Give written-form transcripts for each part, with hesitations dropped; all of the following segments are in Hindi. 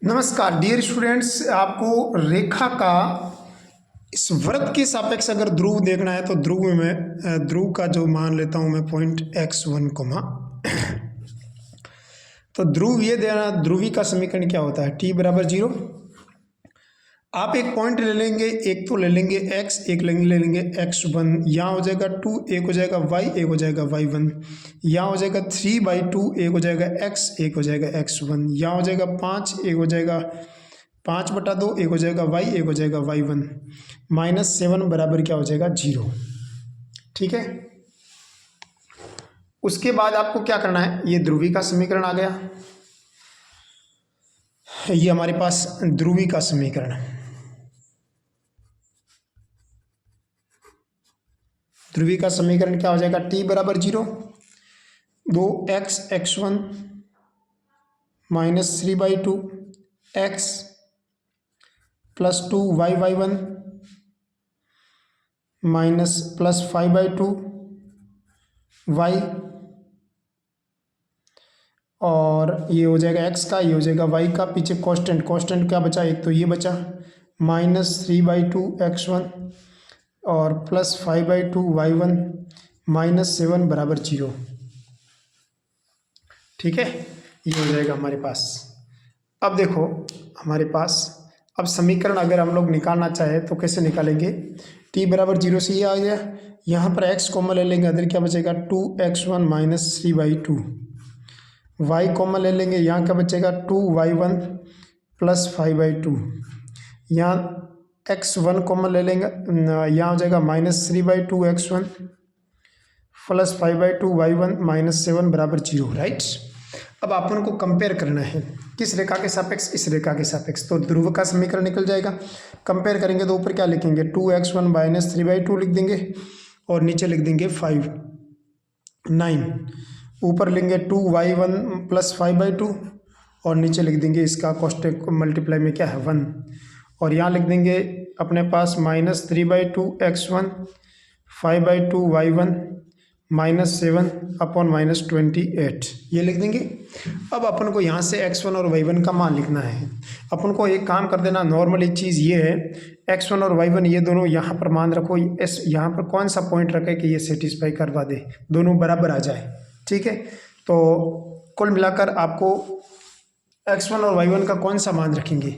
नमस्कार डियर स्टूडेंट्स, आपको रेखा का इस वृत्त के सापेक्ष अगर ध्रुव देखना है तो ध्रुव में ध्रुव का जो मान लेता हूं मैं पॉइंट x1 कोमा। तो ध्रुव ये देना, ध्रुवी का समीकरण क्या होता है, t बराबर 0। आप एक पॉइंट ले लेंगे, एक तो ले लेंगे x, एक ले लेंगे x1। यहाँ हो जाएगा 2, एक हो जाएगा y, एक हो जाएगा y1। यहाँ हो जाएगा 3/2, एक हो जाएगा x, एक हो जाएगा x1। यहाँ हो जाएगा 5, एक हो जाएगा 5/2, एक हो जाएगा y, एक हो जाएगा y1। -7 बराबर क्या हो जाएगा 0। ठीक है, उसके बाद आपको क्या करना है, ये ध्रुवी का समीकरण आ गया। ये हमारे पास ध्रुवी का समीकरण है। ध्रुवी का समीकरण क्या हो जाएगा, t बराबर 0, 2x x1 -3/2 x +2 y y1 +5/2 y, और ये हो जाएगा x का, ये हो जाएगा y का। पीछे कांस्टेंट, कांस्टेंट क्या बचा, एक तो ये बचा -3/2 x1 और +5/2 y1 -7 बराबर 0। ठीक है, ये हो जाएगा हमारे पास। अब देखो हमारे पास, अब समीकरण अगर हम लोग निकालना चाहे तो कैसे निकालेंगे, t बराबर 0 से ये आ गया, यहाँ पर x कॉमन ले लेंगे, अदर क्या बचेगा 2x1 -3/2। y कॉमन ले लेंगे, यहाँ क्या बचेगा 2y1 +5/2। यहाँ x1 कॉमन ले लेंगे, यहाँ हो जाएगा -3/2 x1 +5/2 y1 -7 बराबर 0। राइट, अब अपन को कंपेयर करना है किस रेखा के सापेक्ष, इस रेखा के सापेक्ष। तो ध्रुव का समीकरण निकल जाएगा। कंपेयर करेंगे तो ऊपर क्या लिखेंगे, 2x1 -3/2 लिख देंगे और नीचे लिख देंगे 5 9। ऊपर लेंगे 2y1 +5/2 और नीचे लिख देंगे इसका कोष्टक मल्टीप्लाई में क्या है 1, और यहाँ लिख देंगे अपने पास -3/2 x1 5/2 y1 -7 अपॉन -28, ये लिख देंगे। अब अपन को यहाँ से x1 और y1 का मान लिखना है। अपन को एक काम कर देना, नॉर्मली चीज़ ये है, x1 और y1 ये दोनों यहाँ पर मान रखो, इस यहाँ पर कौन सा पॉइंट रखे कि ये सेटिस्फाई करवा दे, दोनों बराबर आ जाए। ठीक है, तो कुल मिलाकर आपको x1 और y1 का कौन सा मान रखेंगे,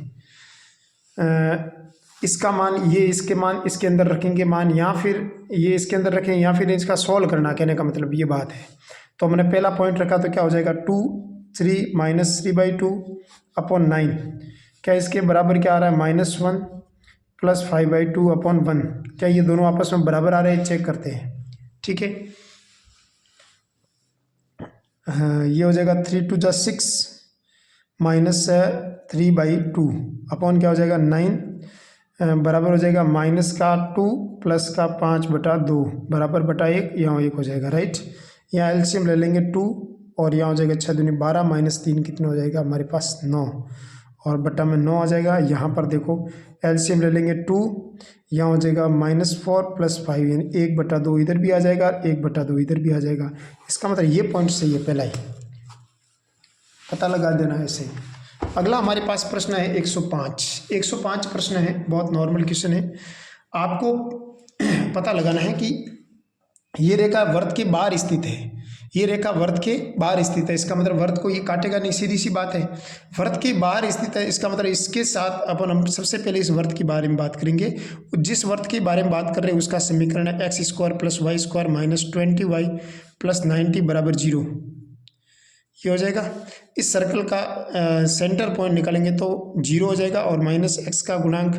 इसका मान, ये इसके मान इसके अंदर रखेंगे मान, या फिर ये इसके अंदर रखें, या फिर इसका सॉल्व करना, कहने का मतलब ये बात है। तो हमने पहला पॉइंट रखा तो क्या हो जाएगा 2 3 -3/2 अपॉन 9, क्या इसके बराबर क्या आ रहा है -1 +5/2 अपॉन 1। क्या ये दोनों आपस में बराबर आ रहे हैं, चेक करते हैं। ठीक है, ये हो जाएगा 3 2 6 -3/2 अपॉन क्या हो जाएगा 9 बराबर हो जाएगा -2 + 5/2 बराबर बटा 1, यहाँ 1 हो जाएगा। राइट, यहाँ एलसीएम ले लेंगे 2 और यहाँ हो जाएगा 6 दूनी 12 -3 कितना हो जाएगा हमारे पास 9, और बटा में 9 आ जाएगा। यहाँ पर देखो एलसीएम ले लेंगे 2, यहाँ हो जाएगा -4 + 5 यानी 1/2 इधर भी आ जाएगा, 1/2 इधर भी आ जाएगा। इसका मतलब ये पॉइंट सही है, पहला ही पता लगा देना है ऐसे। अगला हमारे पास प्रश्न है 105 प्रश्न है, बहुत नॉर्मल क्वेश्चन है। आपको पता लगाना है कि ये रेखा वर्त के बाहर स्थित है, ये रेखा वर्त के बाहर स्थित है, इसका मतलब वर्त को ये काटेगा नहीं, सीधी सी बात है। वर्त के बाहर स्थित है, इसका मतलब इसके साथ अपन हम सबसे पहले इस वर्त के बारे में बात करेंगे। जिस वर्त के बारे में बात कर रहे हैं उसका समीकरण है x² + y² -20y + 90 बराबर 0। ये हो जाएगा। इस सर्कल का सेंटर पॉइंट निकालेंगे तो 0 हो जाएगा, और -x का गुणांक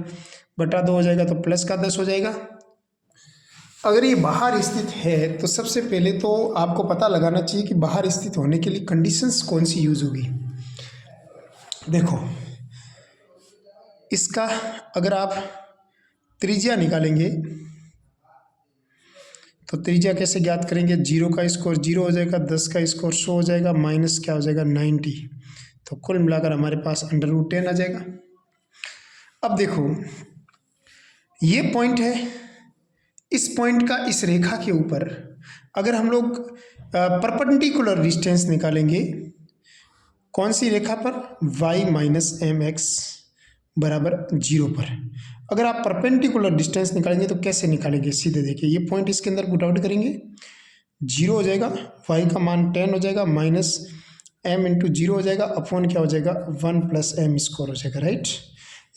बटा 2 हो जाएगा तो +10 हो जाएगा। अगर ये बाहर स्थित है तो सबसे पहले तो आपको पता लगाना चाहिए कि बाहर स्थित होने के लिए कंडीशंस कौन सी यूज होगी। देखो इसका अगर आप त्रिज्या निकालेंगे तो त्रिज्या कैसे ज्ञात करेंगे, 0 का स्क्वायर 0 हो जाएगा, 10 का स्क्वायर 100 हो जाएगा, माइनस क्या हो जाएगा 90, तो कुल मिलाकर हमारे पास √10 आ जाएगा। अब देखो ये पॉइंट है, इस पॉइंट का इस रेखा के ऊपर अगर हम लोग परपेंडिकुलर डिस्टेंस निकालेंगे कौन सी रेखा पर, y माइनस एम एक्स बराबर 0 पर। अगर आप परपेंडिकुलर डिस्टेंस निकालेंगे तो कैसे निकालेंगे, सीधे देखिए ये पॉइंट इसके अंदर पुट आउट करेंगे, 0 हो जाएगा, y का मान 10 हो जाएगा, माइनस m इंटू 0 हो जाएगा, अपॉन क्या हो जाएगा 1 प्लस एम स्क्वायर हो जाएगा, राइट।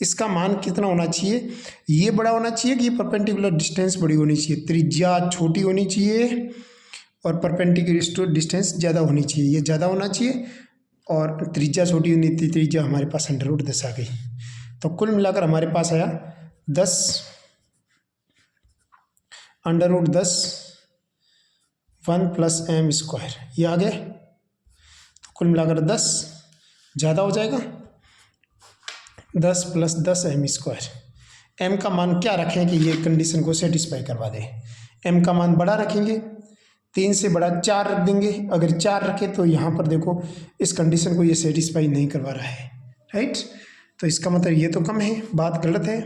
इसका मान कितना होना चाहिए, ये बड़ा होना चाहिए कि ये परपेंडिकुलर डिस्टेंस बड़ी होनी चाहिए, त्रिज्या छोटी होनी चाहिए और परपेंडिकुलर डिस्टेंस ज़्यादा होनी चाहिए, ये ज़्यादा होना चाहिए और त्रिज्या छोटी होनी थी, त्रिज्या हमारे पास √10 आ गई। तो कुल मिलाकर हमारे पास आया 10 √10 1 प्लस एम स्क्वायर, ये आ गया। तो कुल मिलाकर 10 ज़्यादा हो जाएगा, 10 प्लस 10 एम स्क्वायर। एम का मान क्या रखें कि ये कंडीशन को सेटिस्फाई करवा दें, एम का मान बड़ा रखेंगे, 3 से बड़ा 4 रख देंगे, अगर 4 रखें तो यहाँ पर देखो इस कंडीशन को ये सेटिस्फाई नहीं करवा रहा है, राइट। तो इसका मतलब ये तो कम है, बात गलत है।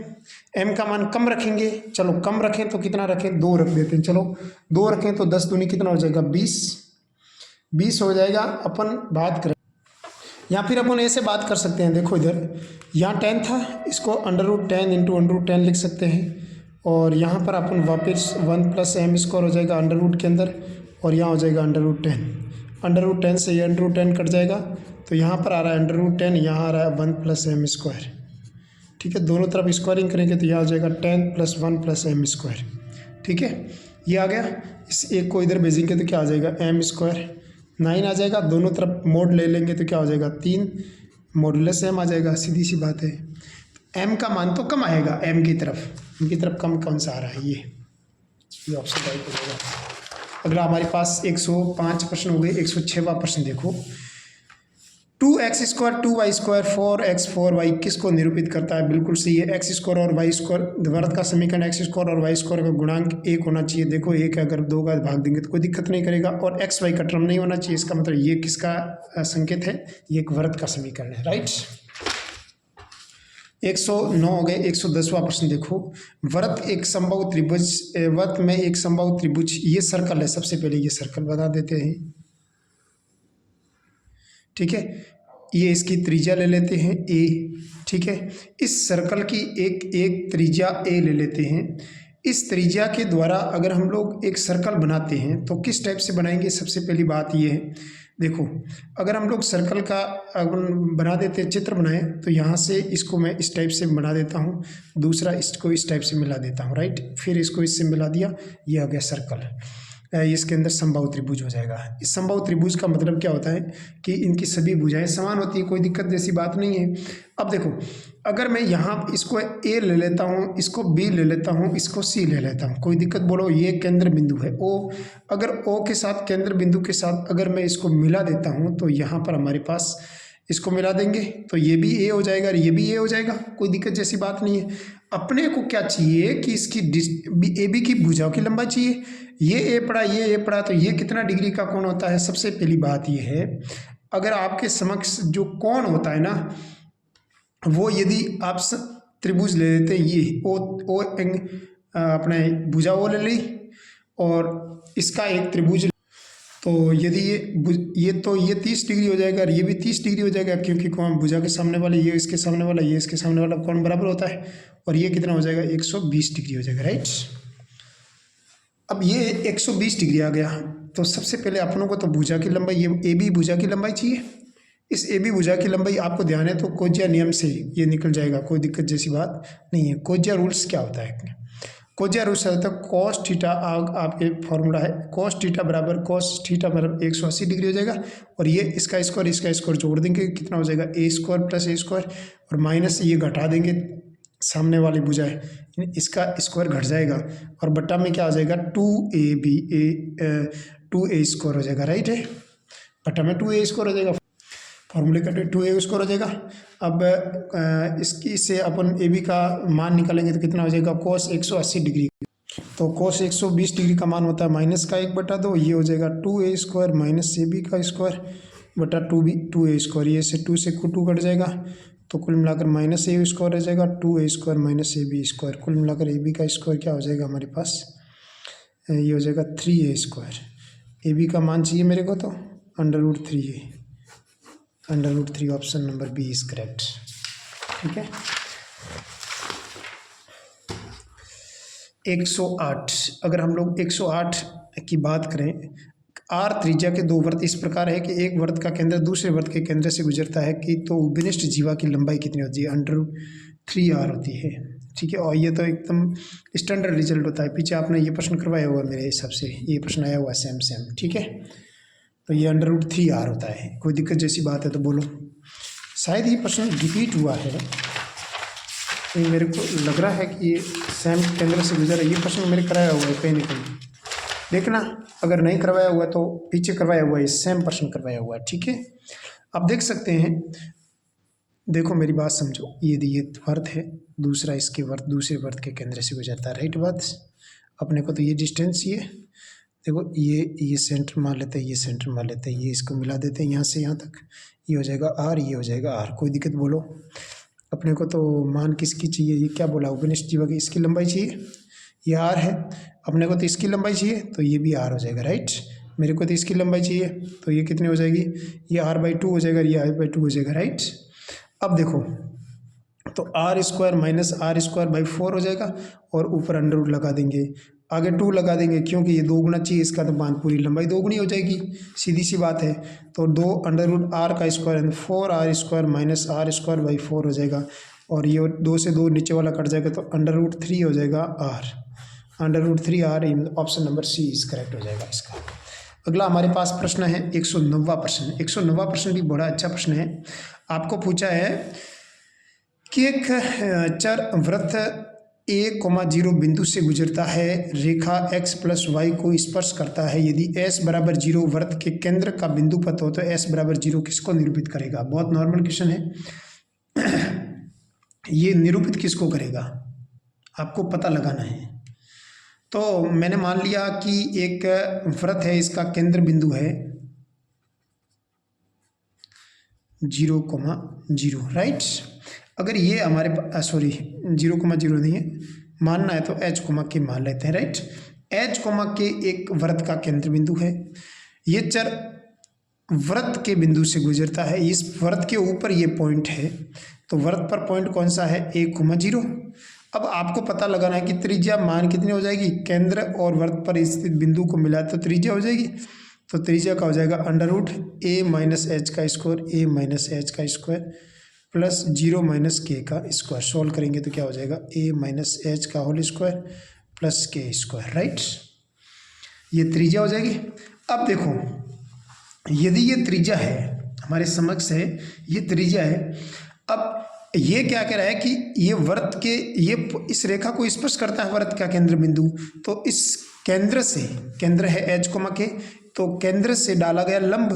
एम का मान कम रखेंगे, चलो कम रखें तो कितना रखें, 2 रख देते हैं, चलो 2 रखें तो 10 दूनी कितना हो जाएगा 20 हो जाएगा। अपन बात करें या फिर अपन ऐसे बात कर सकते हैं, देखो इधर यहाँ 10 था, इसको √10 इंटू √10 लिख सकते हैं, और यहाँ पर अपन वापस 1 प्लस एम स्क्वायर हो जाएगा √ के अंदर, और यहाँ हो जाएगा √10 से ये √10 कट जाएगा, तो यहाँ पर आ रहा है √10, यहाँ आ रहा है 1 प्लस एम स्क्वायर, ठीक है। दोनों तरफ स्क्वायरिंग करेंगे तो यहाँ हो जाएगा 10 प्लस 1 प्लस एम स्क्वायर, ठीक है, ये आ गया। इस एक को इधर भेजेंगे तो क्या आ जाएगा एम स्क्वायर, 9 आ जाएगा, दोनों तरफ मोड ले लेंगे तो क्या हो जाएगा 3 मॉडुलस एम आ जाएगा, सीधी सी बात है। एम का मान तो कम आएगा, एम की तरफ कम कौन सा आ रहा है, ये ऑप्शन राइट हो जाएगा। अगला हमारे पास 105 प्रश्न हो गए, 106वां प्रश्न देखो, 2x square 2y square 4x 4y किसको निरूपित करता है, बिल्कुल सही है, एक्स स्क्वायर और वाई स्क्वायर, वर्ग का समीकरण एक्स स्क्वायर और वाई स्क्वायर का गुणांक 1 होना चाहिए। देखो 1 अगर 2 का भाग देंगे तो कोई दिक्कत नहीं करेगा, और एक्स वाई का टर्म नहीं होना चाहिए, इसका मतलब ये किसका संकेत है, ये एक वर्ग का समीकरण है, राइट। 109 हो गए, 110वां प्रश्न देखो, वर्त एक संभव त्रिभुज, वर्त में एक संभव त्रिभुज, ये सर्कल है, सबसे पहले ये सर्कल बता देते हैं, ठीक है, ये इसकी त्रिज्या ले लेते हैं a, ठीक है, इस सर्कल की एक त्रिज्या a ले लेते हैं। इस त्रिज्या के द्वारा अगर हम लोग एक सर्कल बनाते हैं तो किस टाइप से बनाएंगे, सबसे पहली बात ये है, देखो अगर हम लोग सर्कल का बना देते हैं, चित्र बनाए, तो यहाँ से इसको मैं इस टाइप से बना देता हूँ, दूसरा इसको इस टाइप से मिला देता हूँ, राइट, फिर इसको इससे मिला दिया, ये आ गया सर्कल, इसके अंदर समबाहु त्रिभुज हो जाएगा। इस समबाहु त्रिभुज का मतलब क्या होता है कि इनकी सभी भुजाएं समान होती है, कोई दिक्कत जैसी बात नहीं है। अब देखो अगर मैं यहाँ इसको A ले लेता हूँ, इसको B ले लेता हूँ, इसको C ले लेता हूँ, कोई दिक्कत, बोलो ये केंद्र बिंदु है O, अगर O के साथ केंद्र बिंदु के साथ अगर मैं इसको मिला देता हूँ तो यहाँ पर हमारे पास इसको मिला देंगे तो ये भी A हो जाएगा और ये भी A हो जाएगा, कोई दिक्कत जैसी बात नहीं है। अपने को क्या चाहिए कि इसकी AB की भुजाओं की लंबाई चाहिए, ये A पड़ा, ये A पड़ा, तो ये कितना डिग्री का कोण होता है। सबसे पहली बात ये है, अगर आपके समक्ष जो कोण होता है ना, वो यदि आप त्रिभुज ले लेते हैं, ये ओ अपने भुजा वो ले ली और इसका एक त्रिभुज, तो यदि ये 30 डिग्री हो जाएगा और ये भी 30 डिग्री हो जाएगा, क्योंकि कोण भुजा के सामने वाले, ये इसके सामने वाला, ये इसके सामने वाला कोण बराबर होता है, और ये कितना हो जाएगा 120 डिग्री हो जाएगा, राइट। अब ये 120 डिग्री आ गया, तो सबसे पहले अपनों को तो भुजा की लंबाई, ये AB भुजा की लंबाई चाहिए। इस AB भुजा की लंबाई आपको ध्यान है तो कोज्या नियम से ये निकल जाएगा, कोई दिक्कत जैसी बात नहीं है। कोज्या रूल्स क्या होता है, कोज्या रूल्स होता है cos थीटा, आपके फॉर्मूला है cos थीटा बराबर cos थीटा मतलब 180 डिग्री हो जाएगा, और ये इसका स्क्वायर जोड़ देंगे, कितना हो जाएगा A square plus A square, और माइनस ये घटा देंगे सामने वाली भुजा है, इसका स्क्वायर घट जाएगा, और बट्टा में क्या हो जाएगा 2A स्क्वायर हो जाएगा, राइट है, बट्टा में 2A स्क्वायर हो जाएगा, फॉर्मूले का 2A स्क्वायर हो जाएगा। अब इसकी से अपन AB का मान निकालेंगे तो कितना हो जाएगा cos 180 डिग्री, तो cos 120 डिग्री का मान होता है -1/2, ये हो जाएगा 2A स्क्वायर माइनस AB का स्क्वायर बटा 2A स्क्वायर, ये से 2 से 2 कट जाएगा, तो कुल मिलाकर -A स्क्वायर हो जाएगा, 2A square minus AB square, कुल मिलाकर AB का स्क्वायर क्या हो जाएगा हमारे पास, ये हो जाएगा 3A स्क्वायर। AB का मान चाहिए मेरे को तो √3A, √3 option number B is correct. ठीक है। 108, अगर हम लोग 108 की बात करें, आर त्रिज्या के दो वृत्त इस प्रकार है कि एक वृत्त का केंद्र दूसरे वृत्त के केंद्र से गुजरता है कि तो विनिष्ट जीवा की लंबाई कितनी होती है? √3r होती है। ठीक है। और ये तो एकदम स्टैंडर्ड रिजल्ट होता है, पीछे आपने ये प्रश्न करवाया हुआ मेरे हिसाब से, ये प्रश्न आया हुआ सेम। ठीक है। तो ये √3r होता है। कोई दिक्कत जैसी बात है तो बोलो। शायद ये प्रश्न रिपीट हुआ है, ये मेरे को लग रहा है कि ये सेम केंद्र से गुजरा। ये प्रश्न मेरे कराया हुआ है कहीं ना कहीं, देखना अगर नहीं करवाया हुआ तो पीछे करवाया हुआ है, सेम प्रश्न करवाया हुआ है। ठीक है। आप देख सकते हैं, देखो मेरी बात समझो, ये वर्त है, दूसरा इसके वर्त दूसरे वर्त के केंद्र से गुजरता है, राइट बात। अपने को तो ये डिस्टेंस, ये देखो ये सेंटर मान लेते हैं, ये सेंटर मान लेते हैं, ये इसको मिला देते हैं यहाँ से यहाँ तक, ये हो जाएगा r, ये हो जाएगा r। कोई दिक्कत बोलो। अपने को तो मान किसकी चाहिए? ये क्या बोला? उपनिष्ठ जीवा की इसकी लंबाई चाहिए, ये r है। अपने को तो इसकी लंबाई चाहिए तो ये भी r हो जाएगा, राइट। मेरे को तो इसकी लंबाई चाहिए तो ये कितनी हो जाएगी? ये r/2 हो जाएगा, ये r/2 हो जाएगा, राइट। अब देखो तो r² माइनस r²/4 हो जाएगा और ऊपर √ लगा देंगे, आगे 2 लगा देंगे क्योंकि ये 2 गुना चाहिए इसका, तो मान पूरी लंबाई 2 गुनी हो जाएगी, सीधी सी बात है। तो 2 √r² 4r² माइनस r²/4 हो जाएगा, और ये 2 से 2 नीचे वाला कट जाएगा तो √3 हो जाएगा r, √3r। Option number C is correct हो जाएगा इसका। अगला हमारे पास प्रश्न है 109वां प्रश्न। 109वां प्रश्न भी बड़ा अच्छा प्रश्न है। आपको पूछा है कि एक चर वृत्त a,0 बिंदु से गुजरता है, रेखा x + y को स्पर्श करता है। यदि s = 0 वृत्त के केंद्र का बिंदु पथ हो तो s = 0 किसको निरूपित करेगा? बहुत नॉर्मल क्वेश्चन है। ये निरूपित किसको करेगा आपको पता लगाना है। तो मैंने मान लिया कि एक वृत्त है, इसका केंद्र बिंदु है 0,0, राइट। अगर ये हमारे पास 0,0 नहीं है, मानना है तो h,k मान लेते हैं, राइट। h,k एक वृत्त का केंद्र बिंदु है। ये चर वृत्त के बिंदु से गुजरता है, इस वृत्त के ऊपर ये पॉइंट है, तो वृत्त पर पॉइंट कौन सा है? 1,0। अब आपको पता लगाना है कि त्रिज्या मान कितनी हो जाएगी? केंद्र और वृत्त पर स्थित बिंदु को मिला तो त्रिज्या हो जाएगी, तो त्रिज्या का हो जाएगा √a - h² plus 0 - k²। Solve करेंगे तो क्या हो जाएगा? a - h² plus k², right. ये त्रिज्या हो जाएगी। अब देखो यदि ये त्रिज्या है, हमारे समक्ष है, ये त्रिज्या है। अब ये क्या कह रहा है कि ये वृत्त के ये इस रेखा को स्पर्श करता है, वृत्त का केंद्र बिंदु। तो इस केंद्र से, केंद्र है h,k, तो केंद्र से डाला गया लंब,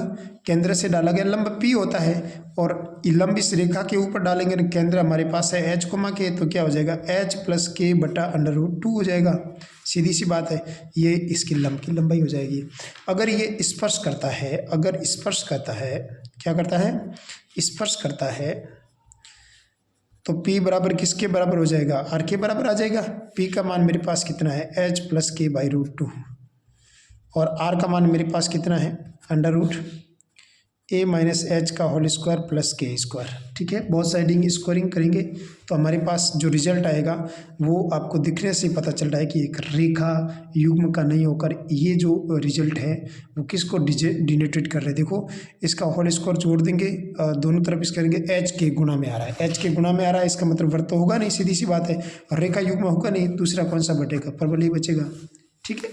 केंद्र से डाला गया लंब P होता है, और लंब इस रेखा के ऊपर डालेंगे, केंद्र हमारे पास है h,k, तो क्या हो जाएगा? h + k / √2 हो जाएगा। सीधी सी बात है, ये इसकी लंब की लंबाई हो जाएगी। अगर ये स्पर्श करता है, अगर स्पर्श करता है, क्या करता है? स्पर्श करता है, तो P बराबर किसके बराबर हो जाएगा? R के बराबर आ जाएगा। P का मान मेरे पास कितना है? h + k/√2, और R का मान मेरे पास कितना है? √a - h² plus k²। ठीक है। बहुत साइडिंग स्कोरिंग करेंगे तो हमारे पास जो रिजल्ट आएगा वो आपको दिखने से पता चल रहा है कि एक रेखा युग्म का नहीं होकर ये जो रिजल्ट है वो किसको डिनोटेट कर रहे हैं। देखो इसका होल स्क्वायर जोड़ देंगे, दोनों तरफ इस करेंगे, h के गुणा में आ रहा है, h के गुणा में आ रहा है, इसका मतलब वृत्त तो होगा नहीं, सीधी सी बात है। और रेखा युग्म होगा नहीं, दूसरा कौन सा बटेगा? परवल ही बचेगा। ठीक है,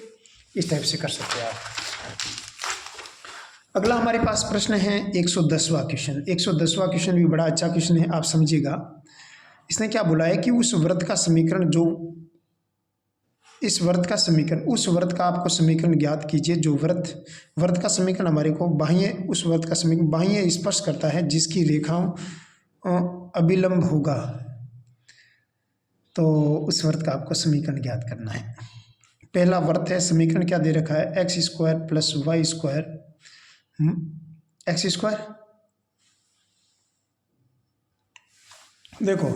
इस टाइप से कर सकते हैं आप। अगला हमारे पास प्रश्न है 110वां क्वेश्चन। 110वां क्वेश्चन भी बड़ा अच्छा क्वेश्चन है, आप समझिएगा। इसने क्या बोला है कि उस वृत्त का समीकरण, जो इस वृत्त का समीकरण, उस वृत्त का आपको समीकरण ज्ञात कीजिए जो वृत्त का समीकरण हमारे को बाह्य, उस वृत्त का समीकरण बाह्य स्पर्श करता है जिसकी रेखाओं अभिलंब होगा। तो उस वृत्त का आपको समीकरण ज्ञात करना है। पहला वृत्त है, समीकरण क्या दे रखा है? x² + y² x²। देखो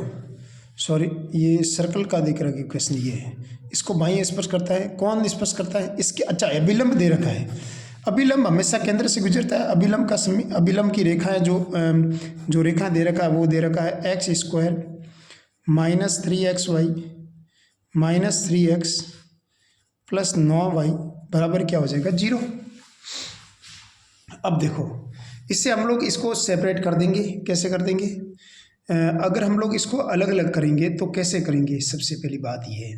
सॉरी, ये सर्कल का देख रखा क्वेश्चन ये है, इसको बाह्य स्पर्श करता है। कौन स्पर्श करता है? इसके अच्छा अभिलंब दे रखा है। अभिलंब हमेशा केंद्र से गुजरता है। अभिलंब की रेखाएं जो रेखा दे रखा है वो दे रखा है x square minus 3xy minus 3x plus 9y बराबर क्या हो जाएगा 0। अब देखो इससे हम लोग इसको सेपरेट कर देंगे। कैसे कर देंगे? अगर हम लोग इसको अलग अलग करेंगे तो कैसे करेंगे? सबसे पहली बात ये है,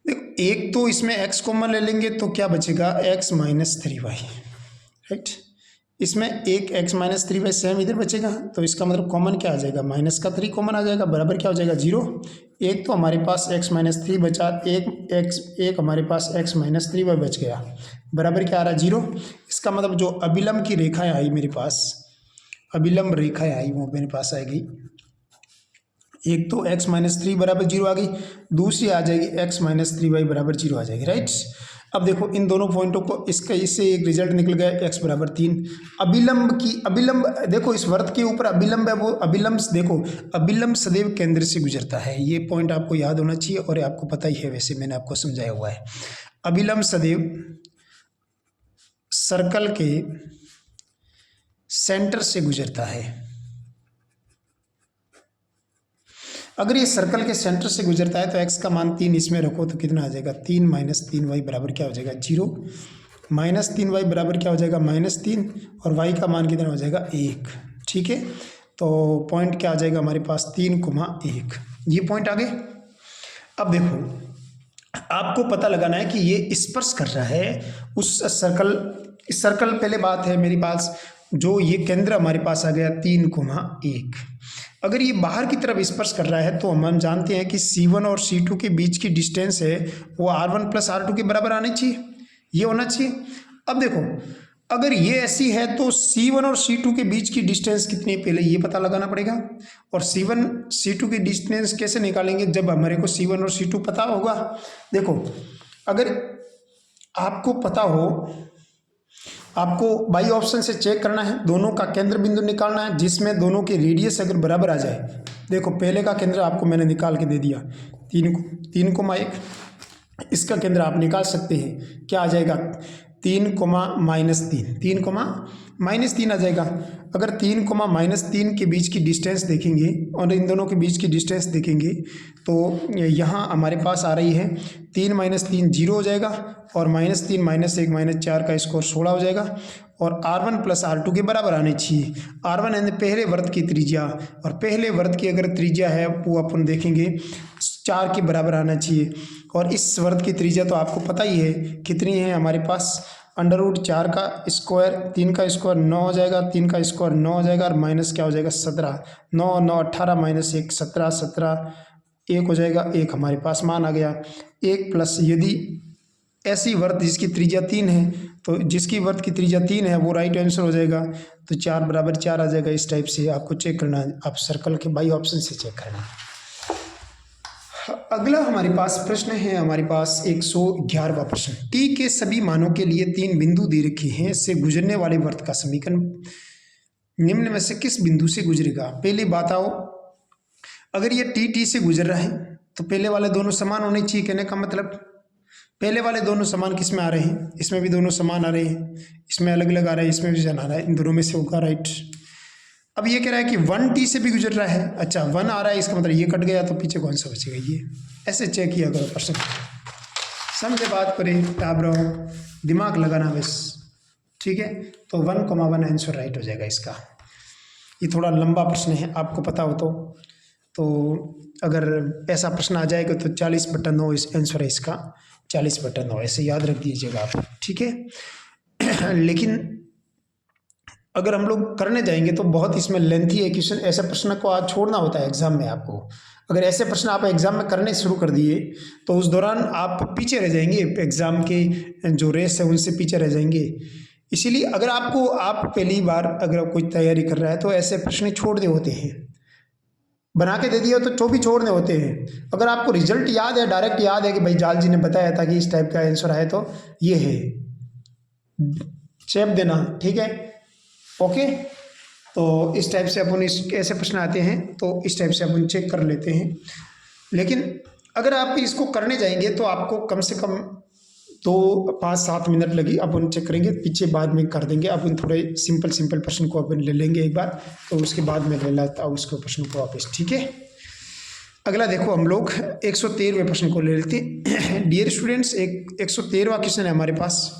देखो एक तो इसमें x कॉमन ले लेंगे तो क्या बचेगा x माइनस 3y, राइट। इसमें एक x माइनस 3y सेम इधर बचेगा तो इसका मतलब कॉमन क्या आ जाएगा? माइनस का 3 कॉमन आ जाएगा, बराबर क्या हो जाएगा 0। एक तो हमारे पास x माइनस 3 बचा, एक हमारे पास x माइनस 3y बच गया, बराबर क्या आ रहा है 0। इसका मतलब जो अभिलंब की रेखाएं आई मेरे पास, अभिलंब रेखाएं आई वो मेरे पास आएगी, एक तो x माइनस 3 बराबर 0 आ गई, दूसरी आ जाएगी x माइनस 3y बराबर 0 आ जाएगी, राइट। अब देखो इन दोनों पॉइंटों को इससे एक रिजल्ट निकल गया x बराबर 3। अभिलंब देखो इस वृत्त के ऊपर अभिलंब है, वो अभिलंब देखो अभिलंब सदैव केंद्र से गुजरता है। ये पॉइंट आपको याद होना चाहिए और आपको पता ही है, वैसे मैंने आपको समझाया हुआ है। अभिलंब सदैव सर्कल के सेंटर से गुजरता है। अगर ये सर्कल के सेंटर से गुजरता है तो x का मान 3 इसमें रखो तो कितना आ जाएगा 3 माइनस 3y बराबर क्या हो जाएगा 0। माइनस 3y बराबर क्या हो जाएगा -3 और y का मान कितना हो जाएगा 1, ठीक है। तो पॉइंट क्या आ जाएगा हमारे पास 3,1, ये पॉइंट आ गए। अब देखो आपको पता लगाना है कि ये स्पर्श कर रहा है उस सर्कल पहले बात है मेरे पास, जो ये केंद्र हमारे पास आ गया 3,1। अगर ये बाहर की तरफ स्पर्श कर रहा है तो हम जानते हैं कि C1 और C2 के बीच की डिस्टेंस है वो R1 प्लस R2 के बराबर आनी चाहिए, ये होना चाहिए। अब देखो अगर ये ऐसी है तो C1 और C2 के बीच की डिस्टेंस कितनी है पहले ये पता लगाना पड़ेगा। और C1 C2 की डिस्टेंस कैसे निकालेंगे? जब हमारे को C1 और C2 पता होगा। देखो अगर आपको पता हो, आपको बाई ऑप्शन से चेक करना है, दोनों का केंद्र बिंदु निकालना है जिसमें दोनों के रेडियस अगर बराबर आ जाए। देखो पहले का केंद्र आपको मैंने निकाल के दे दिया 3,1, इसका केंद्र आप निकाल सकते हैं, क्या आ जाएगा 3,-3, 3,-3 आ जाएगा। अगर 3,-3 के बीच की डिस्टेंस देखेंगे और इन दोनों के बीच की डिस्टेंस देखेंगे तो यहाँ हमारे पास आ रही है 3 - 3 0 हो जाएगा और -3 -1 -4 का स्कोर 16 हो जाएगा और R1 प्लस R2 के बराबर आने चाहिए। R1 यानी पहले वृत्त की त्रिज्या, और पहले वृत्त की अगर त्रिज्या है वो अपन देखेंगे 4 के बराबर आना चाहिए। और इस वृत्त की त्रिज्या तो आपको पता ही है कितनी है हमारे पास, √4 का स्क्वायर, 3 का स्क्वायर 9 हो जाएगा, 3 का स्क्वायर 9 हो जाएगा और माइनस क्या हो जाएगा 17, 9 9 18 -1 17 17 1 हो जाएगा, 1 हमारे पास मान आ गया। 1 प्लस यदि ऐसी वृत्त जिसकी त्रिज्या 3 है तो जिसकी वृत्त की त्रिज्या 3 है वो राइट आंसर हो जाएगा, तो 4 बराबर 4 आ जाएगा। इस टाइप से आपको चेक करना है, आप सर्कल के बाई ऑप्शन से चेक करना है। अगला हमारे पास प्रश्न है, हमारे पास 111वां प्रश्न। टी के सभी मानों के लिए 3 बिंदु दे रखे हैं, इससे गुजरने वाले वृत्त का समीकरण निम्न में से किस बिंदु से गुजरेगा? पहली बात आओ, अगर ये टी से गुजर रहा है तो पहले वाले दोनों समान होने चाहिए। कहने का मतलब पहले वाले दोनों समान किस में आ रहे हैं? इसमें भी दोनों समान आ रहे हैं, इसमें अलग अलग आ रहा है, इसमें भी समान आ रहा है, इन दोनों में से होगा, राइट। अब ये कह रहा है कि 1T से भी गुजर रहा है, अच्छा 1 आ रहा है, इसका मतलब ये कट गया तो पीछे कौन सा बचेगा, ये ऐसे चेक किया करो प्रश्न, समझे बात करें, आप रहो दिमाग लगाना बस, ठीक है। तो 1,1 आंसर राइट हो जाएगा इसका। ये थोड़ा लंबा प्रश्न है, आपको पता हो तो अगर ऐसा प्रश्न आ जाएगा तो 40/9 इस आंसर है इसका, 40/9 ऐसे याद रख दीजिएगा आप, ठीक है। लेकिन अगर हम लोग करने जाएंगे तो बहुत इसमें लेंथी है क्वेश्चन, ऐसे प्रश्न को आज छोड़ना होता है एग्जाम में आपको। अगर ऐसे प्रश्न आप एग्जाम में करने शुरू कर दिए तो उस दौरान आप पीछे रह जाएंगे, एग्जाम के जो रेस है उनसे पीछे रह जाएंगे। इसीलिए अगर आप पहली बार अगर कोई तैयारी कर रहा है तो ऐसे प्रश्न छोड़ने होते हैं, बना के दे दिया तो भी छोड़ने होते हैं। अगर आपको रिजल्ट याद है, डायरेक्ट याद है कि भाई जाल जी ने बताया था कि इस टाइप का आंसर आए तो ये है, चेप देना, ठीक है, ओके। तो इस टाइप से अपन ऐसे प्रश्न आते हैं तो इस टाइप से अपन चेक कर लेते हैं। लेकिन अगर आप इसको करने जाएंगे तो आपको कम से कम तो 5-7 मिनट लगी, अपन चेक करेंगे, पीछे बाद में कर देंगे। अपन थोड़े सिंपल प्रश्न को अपन ले लेंगे एक बार, तो उसके बाद में ले लेता हूँ उसको प्रश्न को वापस, ठीक है। अगला देखो हम लोग 113वें प्रश्न को ले लेते हैं। डियर स्टूडेंट्स, 113वां क्वेश्चन है हमारे पास।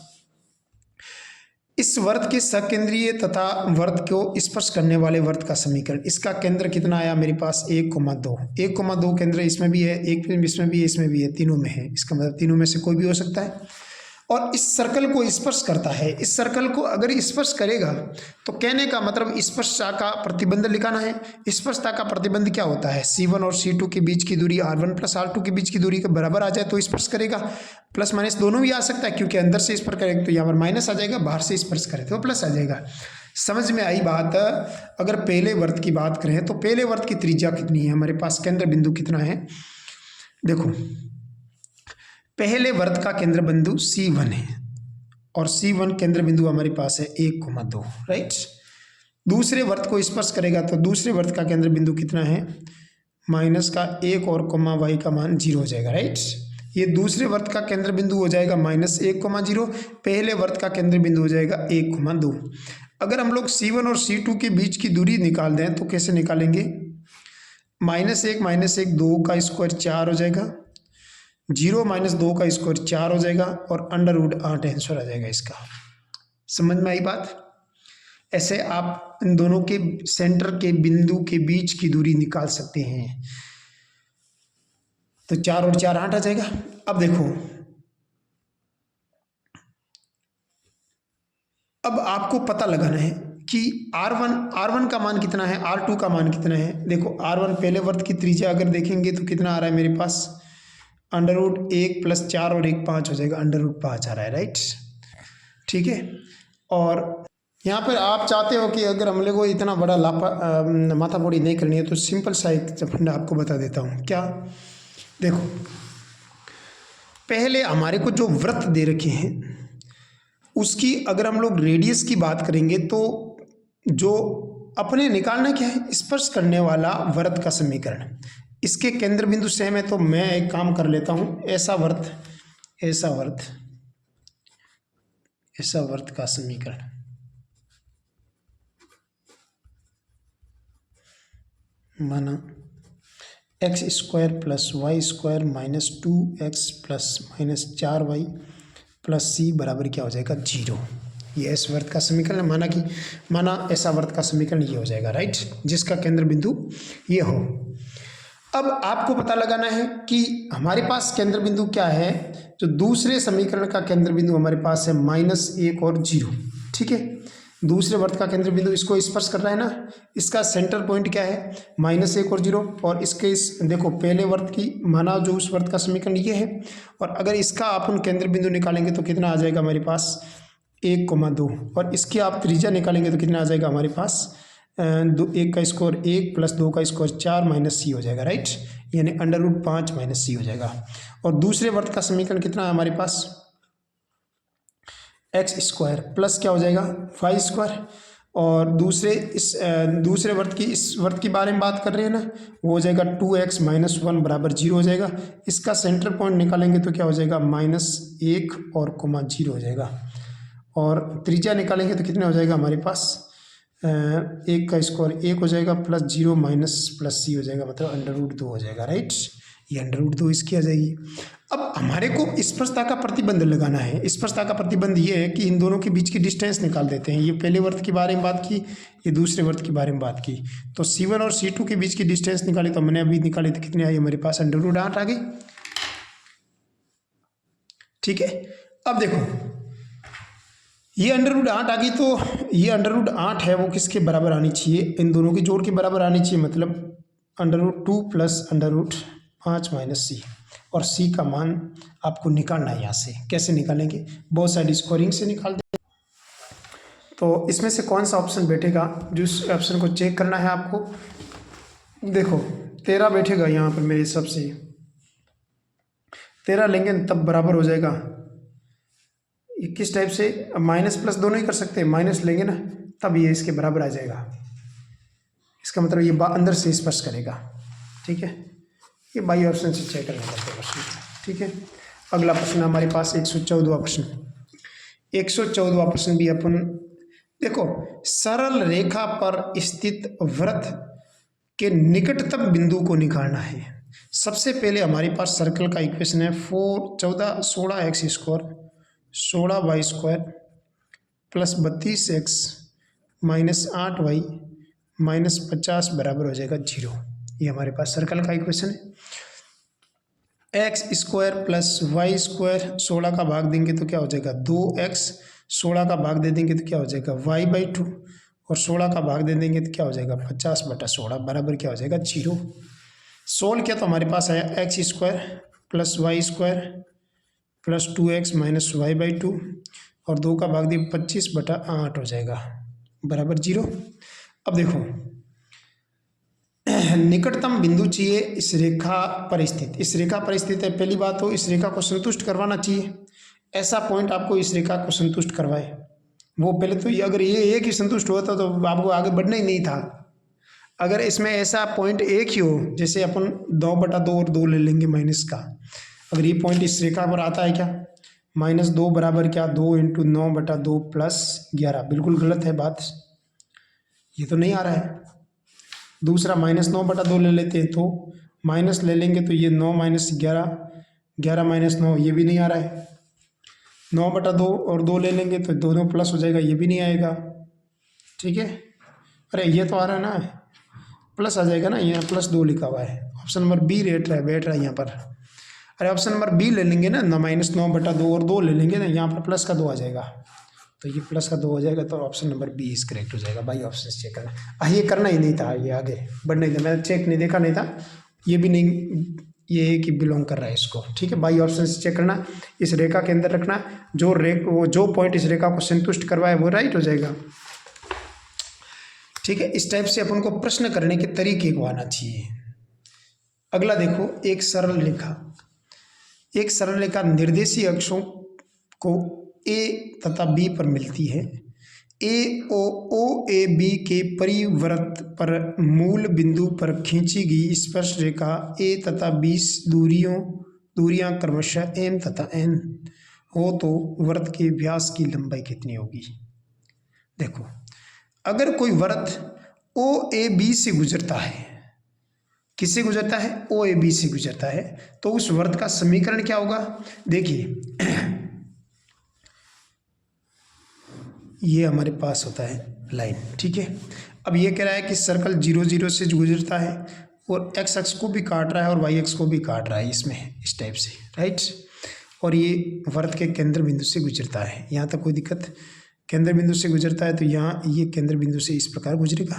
इस वर्त के सकेंद्रीय तथा वर्त को स्पर्श करने वाले वर्त का समीकरण, इसका केंद्र कितना आया मेरे पास 1,2। 1,2 केंद्र इसमें भी है, एक इसमें भी है, इसमें भी है, तीनों में है। इसका मतलब तीनों में से कोई भी हो सकता है। और इस सर्कल को स्पर्श करता है। इस सर्कल को अगर स्पर्श करेगा तो कहने का मतलब स्पर्शता का प्रतिबंध लिखाना है। स्पर्शता का प्रतिबंध क्या होता है, C1 और C2 के बीच की दूरी R1 प्लस R2 के बीच की दूरी के बराबर आ जाए तो स्पर्श करेगा। प्लस माइनस दोनों भी आ सकता है, क्योंकि अंदर से स्पर्श करेगा तो यहाँ पर माइनस आ जाएगा, बाहर से स्पर्श करे तो प्लस आ जाएगा। समझ में आई बात। अगर पहले वर्त की बात करें तो पहले वर्त की त्रिज्या कितनी है हमारे पास, केंद्र बिंदु कितना है, देखो पहले वर्त का केंद्र बिंदु C1 है और C1 केंद्र बिंदु हमारे पास है 1,2, राइट। दूसरे वर्त को स्पर्श करेगा तो दूसरे वर्त का केंद्र बिंदु कितना है, माइनस का 1 और कोमा y का मान 0 हो जाएगा, राइट। ये दूसरे वर्त का केंद्र बिंदु हो जाएगा -1,0, पहले वर्त का केंद्र बिंदु हो जाएगा 1,2। अगर हम लोग C1 और C2 के बीच की दूरी निकाल दें तो कैसे निकालेंगे, -1 - 2 का स्क्वायर 4 हो जाएगा, 0 - 2 का स्क्वायर 4 हो जाएगा और √8 आंसर आ जाएगा इसका। समझ में आई बात। ऐसे आप इन दोनों के सेंटर के बिंदु के बीच की दूरी निकाल सकते हैं। तो 4 और 4 8 आ जाएगा। अब देखो, अब आपको पता लगाना है कि R1 का मान कितना है, R2 का मान कितना है। देखो R1 पहले वर्त की त्रिज्या अगर देखेंगे तो कितना आ रहा है मेरे पास, √1 + 4 और 1 5 हो जाएगा, √5 आ रहा है, राइट, ठीक है। और यहाँ पर आप चाहते हो कि अगर हम लोग को इतना बड़ा माथापौड़ी नहीं करनी है तो सिंपल सा एक फंडा आपको बता देता हूँ। क्या, देखो पहले हमारे को जो वृत्त दे रखे हैं उसकी अगर हम लोग रेडियस की बात करेंगे तो जो अपने निकालना क्या है, स्पर्श करने वाला वृत्त का समीकरण। इसके केंद्र बिंदु सेम है तो मैं एक काम कर लेता हूँ, ऐसा वर्त का समीकरण, माना x² + y² - 2x + -4y + c बराबर क्या हो जाएगा 0। ये इस वर्त का समीकरण है। माना ऐसा वर्त का समीकरण ये हो जाएगा, राइट, जिसका केंद्र बिंदु ये हो। अब आपको पता लगाना है कि हमारे पास केंद्र बिंदु क्या है। जो दूसरे समीकरण का केंद्र बिंदु हमारे पास है -1 और 0, ठीक है। दूसरे वर्त का केंद्र बिंदु इसको स्पर्श कर रहा है ना, इसका सेंटर पॉइंट क्या है, -1 और 0। और इसके देखो पहले वर्त की माना जो उस वर्त का समीकरण ये है, और अगर इसका अपन केंद्र बिंदु निकालेंगे तो कितना आ जाएगा हमारे पास 1,2, और इसकी आप त्रिज्या निकालेंगे तो कितना आ जाएगा हमारे पास 1 का स्क्वायर 1 + 2 का स्क्वायर 4 -c हो जाएगा, राइट, यानी √5 - c हो जाएगा। और दूसरे वर्त का समीकरण कितना है हमारे पास, x² प्लस क्या हो जाएगा y²। और दूसरे वर्त की बारे में बात कर रहे हैं ना, वो हो जाएगा 2x - 1 = 0 हो जाएगा। इसका सेंटर पॉइंट निकालेंगे तो क्या हो जाएगा -1 और 0 हो जाएगा। और त्रिज्या निकालेंगे तो कितना हो जाएगा हमारे पास 1 का स्क्वायर 1 हो जाएगा, +0 - c हो जाएगा, मतलब √2 हो जाएगा, राइट, ये √2 इसकी आ जाएगी। अब हमारे को स्पर्शता का प्रतिबंध लगाना है। स्पर्शता का प्रतिबंध ये है कि इन दोनों के बीच की डिस्टेंस निकाल देते हैं। ये पहले वर्त के बारे में बात की, ये दूसरे वर्त के बारे में बात की। तो C1 और C2 के बीच की डिस्टेंस निकाली, तो मैंने अभी निकाली तो कितनी आई हमारे पास √8 आ गई, ठीक है। अब देखो ये √8 आ गई, तो ये √8 है वो किसके बराबर आनी चाहिए, इन दोनों की जोड़ के बराबर आनी चाहिए, मतलब √2 + √5 - c। और c का मान आपको निकालना है। यहाँ से कैसे निकालेंगे, बहुत सारी स्कोरिंग से निकाल दें। तो इसमें से कौन सा ऑप्शन बैठेगा, जिस ऑप्शन को चेक करना है आपको। देखो 13 बैठेगा यहाँ पर मेरे हिसाब से, 13 लेंगे तब बराबर हो जाएगा। किस टाइप से, माइनस प्लस दोनों ही कर सकते हैं, माइनस लेंगे ना तब ये इसके बराबर आ जाएगा। इसका मतलब ये अंदर से स्पर्श करेगा, ठीक है। ये बाई ऑप्शन से चेक करना पड़ता है, ठीक है। अगला प्रश्न हमारे पास 114वां प्रश्न। 114वां प्रश्न भी अपन देखो, सरल रेखा पर स्थित वृत्त के निकटतम बिंदु को निकालना है। सबसे पहले हमारे पास सर्कल का इक्वेशन है 16x² 16y² plus 32x minus 8y minus 50 बराबर हो जाएगा 0। ये हमारे पास सर्कल का इक्वेशन है। x² प्लस y², 16 का भाग देंगे तो क्या हो जाएगा 2x, 16 का भाग दे देंगे तो क्या हो जाएगा y/2 और 16 का भाग दे देंगे तो क्या हो जाएगा 50/16 बराबर क्या हो जाएगा 0। सोल्व किया तो हमारे पास आया x² plus y² plus 2x minus y/2 और 2 का भाग दिए 25/8 हो जाएगा बराबर 0। अब देखो निकटतम बिंदु चाहिए इस रेखा पर स्थित, इस रेखा पर स्थित है। पहली बात हो इस रेखा को संतुष्ट करवाना चाहिए, ऐसा पॉइंट आपको इस रेखा को संतुष्ट करवाए। वो पहले तो ये अगर ये एक ही संतुष्ट होता तो आपको आगे बढ़ना ही नहीं था। अगर इसमें ऐसा पॉइंट एक ही हो, जैसे अपन 2/2 और 2 ले लेंगे माइनस का, अगर ये पॉइंट इस रेखा पर आता है क्या -2 बराबर क्या 2 × 9/2 प्लस 11, बिल्कुल गलत है बात, ये तो नहीं आ रहा है। दूसरा -9/2 ले लेते हैं तो माइनस ले लेंगे तो ये 9 - 11, 11 - 9 ये भी नहीं आ रहा है। 9/2 और 2 ले लेंगे तो दोनों प्लस हो जाएगा, ये भी नहीं आएगा। ठीक है, अरे ये तो आ रहा है ना, प्लस आ जाएगा ना, यहाँ +2 लिखा हुआ है। ऑप्शन नंबर बी बैठ रहा है यहाँ पर। अरे ऑप्शन नंबर बी ले लेंगे ना, -9/2 और 2 ले लेंगे ना, यहाँ पर प्लस का 2 आ जाएगा, तो ये प्लस का 2 हो जाएगा, तो option number B is correct हो जाएगा। भाई ऑप्शन चेक करना, ये करना ही नहीं था, ये आगे बढ़ना ही था, मैंने चेक नहीं देखा नहीं था, ये भी नहीं, ये है कि बिलोंग कर रहा है इसको। ठीक है, बाई ऑप्शन से चेक करना, इस रेखा के अंदर रखना, जो पॉइंट इस रेखा को संतुष्ट करवाए वो राइट हो जाएगा। ठीक है, इस टाइप से अपन को प्रश्न करने के तरीके को आना चाहिए। अगला देखो, एक सरल रेखा निर्देशीय अक्षों को ए तथा बी पर मिलती है। ए बी के परिवृत्त पर मूल बिंदु पर खींची गई स्पर्श रेखा ए तथा बी दूरियां क्रमशः m तथा n हो तो वृत्त के व्यास की लंबाई कितनी होगी। देखो, अगर कोई वृत्त OAB से गुजरता है, किससे गुजरता है OAB से गुजरता है, तो उस वृत्त का समीकरण क्या होगा। देखिए ये हमारे पास होता है लाइन। ठीक है, अब ये कह रहा है कि सर्कल 0 0 से गुजरता है और x अक्ष को भी काट रहा है और y अक्ष को भी काट रहा है, इसमें इस टाइप से राइट, और ये वृत्त के केंद्र बिंदु से गुजरता है। यहाँ तक कोई दिक्कत, केंद्र बिंदु से गुजरता है तो यहाँ ये केंद्र बिंदु से इस प्रकार गुजरेगा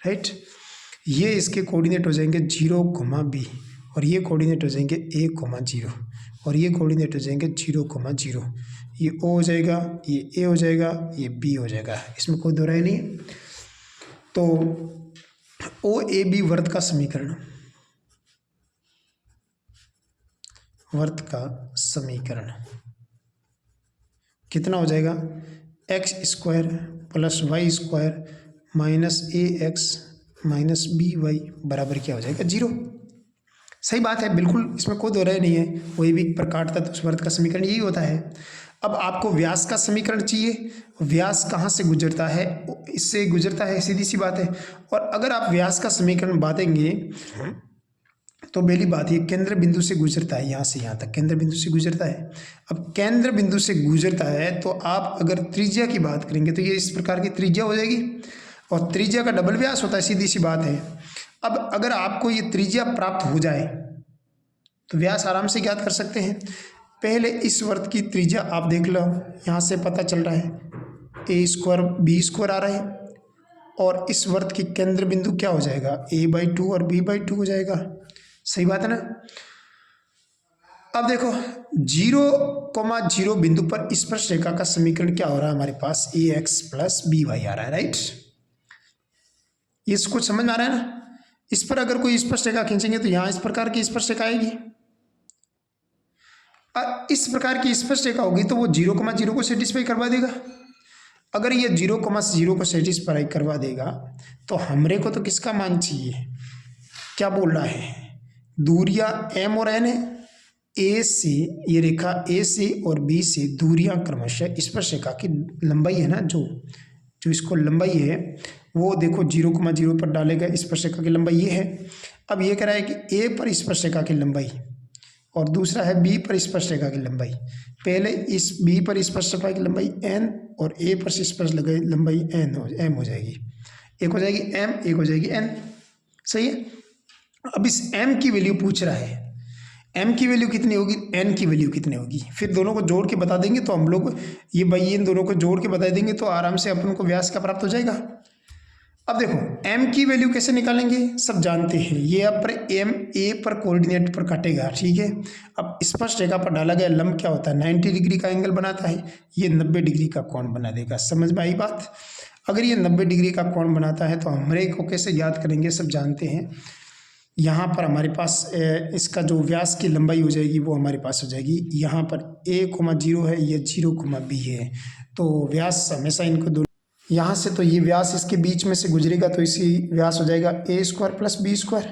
राइट। ये इसके कोऑर्डिनेट हो जाएंगे 0, b और ये कोऑर्डिनेट हो जाएंगे a, 0 और ये कोऑर्डिनेट हो जाएंगे 0, 0। ये O हो जाएगा, ये A हो जाएगा, ये B हो जाएगा, इसमें कोई दोहराई नहीं। तो OAB वृत्त का समीकरण, कितना हो जाएगा x² plus y² minus ax minus by बराबर क्या हो जाएगा 0। सही बात है, बिल्कुल इसमें कोई दोहराई नहीं है। वही भी पर काटता तो उस वृत्त का समीकरण यही होता है। अब आपको व्यास का समीकरण चाहिए, व्यास कहाँ से गुजरता है, इससे गुजरता है, सीधी सी बात है। और अगर आप व्यास का समीकरण बांटेंगे तो पहली बात ये केंद्र बिंदु से गुजरता है, यहाँ से यहाँ तक केंद्र बिंदु से गुजरता है। अब केंद्र बिंदु से गुजरता है तो आप अगर त्रिज्या की बात करेंगे तो ये इस प्रकार की त्रिज्या हो जाएगी और त्रिज्या का डबल व्यास होता है, सीधी सी बात है। अब अगर आपको ये त्रिज्या प्राप्त हो जाए तो व्यास आराम से ज्ञात कर सकते हैं। पहले इस वृत्त की त्रिज्या आप देख लो, यहाँ से पता चल रहा है a² b² आ रहा है और इस वृत्त की केंद्र बिंदु क्या हो जाएगा a/2 और b/2 हो जाएगा। सही बात है ना। अब देखो 0, 0 बिंदु पर स्पर्श रेखा का समीकरण क्या हो रहा है हमारे पास ax प्लस by आ रहा है राइट। ये कुछ समझ में आ रहा है ना। इस पर अगर कोई स्पर्श रेखा खींचेंगे तो यहाँ इस प्रकार की स्पर्श रेखा आएगी। इस प्रकार की स्पर्श रेखा होगी तो वो 0, 0 को सेटिस्फाई करवा देगा। अगर ये 0, 0 को सेटिस्फाई करवा देगा तो हमरे को तो किसका मान चाहिए, क्या बोल रहा है, दूरियां m और n है, ए से, ये रेखा ए से और बी से दूरियां क्रमशः स्पर्शरेखा की लंबाई है ना, जो इसको लंबाई है वो देखो 0,0 पर डालेगा, स्पर्शरेखा की लंबाई ये है। अब ये कह रहा है कि ए पर स्पर्शरेखा की लंबाई और दूसरा है बी पर स्पर्शरेखा की लंबाई। पहले इस बी पर स्पर्शरेखा की लंबाई एन और ए पर स्पर्शरेखा की लंबाई एम हो जाएगी। एक हो जाएगी एम, एक हो जाएगी एन, सही है। अब इस एम की वैल्यू पूछ रहा है, एम की वैल्यू कितनी होगी, एन की वैल्यू कितनी होगी, फिर दोनों को जोड़ के बता देंगे तो हम लोग ये भाई इन दोनों को जोड़ के बता देंगे तो आराम से अपन को व्यास का प्राप्त हो जाएगा। अब देखो m की वैल्यू कैसे निकालेंगे, सब जानते हैं। ये अब पर m a पर कोऑर्डिनेट पर काटेगा, ठीक है। अब स्पर्श रेखा पर डाला गया लंब क्या होता है, 90 डिग्री का एंगल बनाता है, ये 90 डिग्री का कोण बना देगा। समझ में आई बात। अगर ये 90 डिग्री का कोण बनाता है तो हमरे को कैसे याद करेंगे, सब जानते हैं। यहाँ पर हमारे पास इसका जो व्यास की लंबाई हो जाएगी वो हमारे पास हो जाएगी, यहाँ पर a,0 है, ये 0,b है, तो व्यास हमेशा इनको दोनों यहाँ से, तो ये व्यास इसके बीच में से गुजरेगा तो इसी व्यास हो जाएगा a² + b²।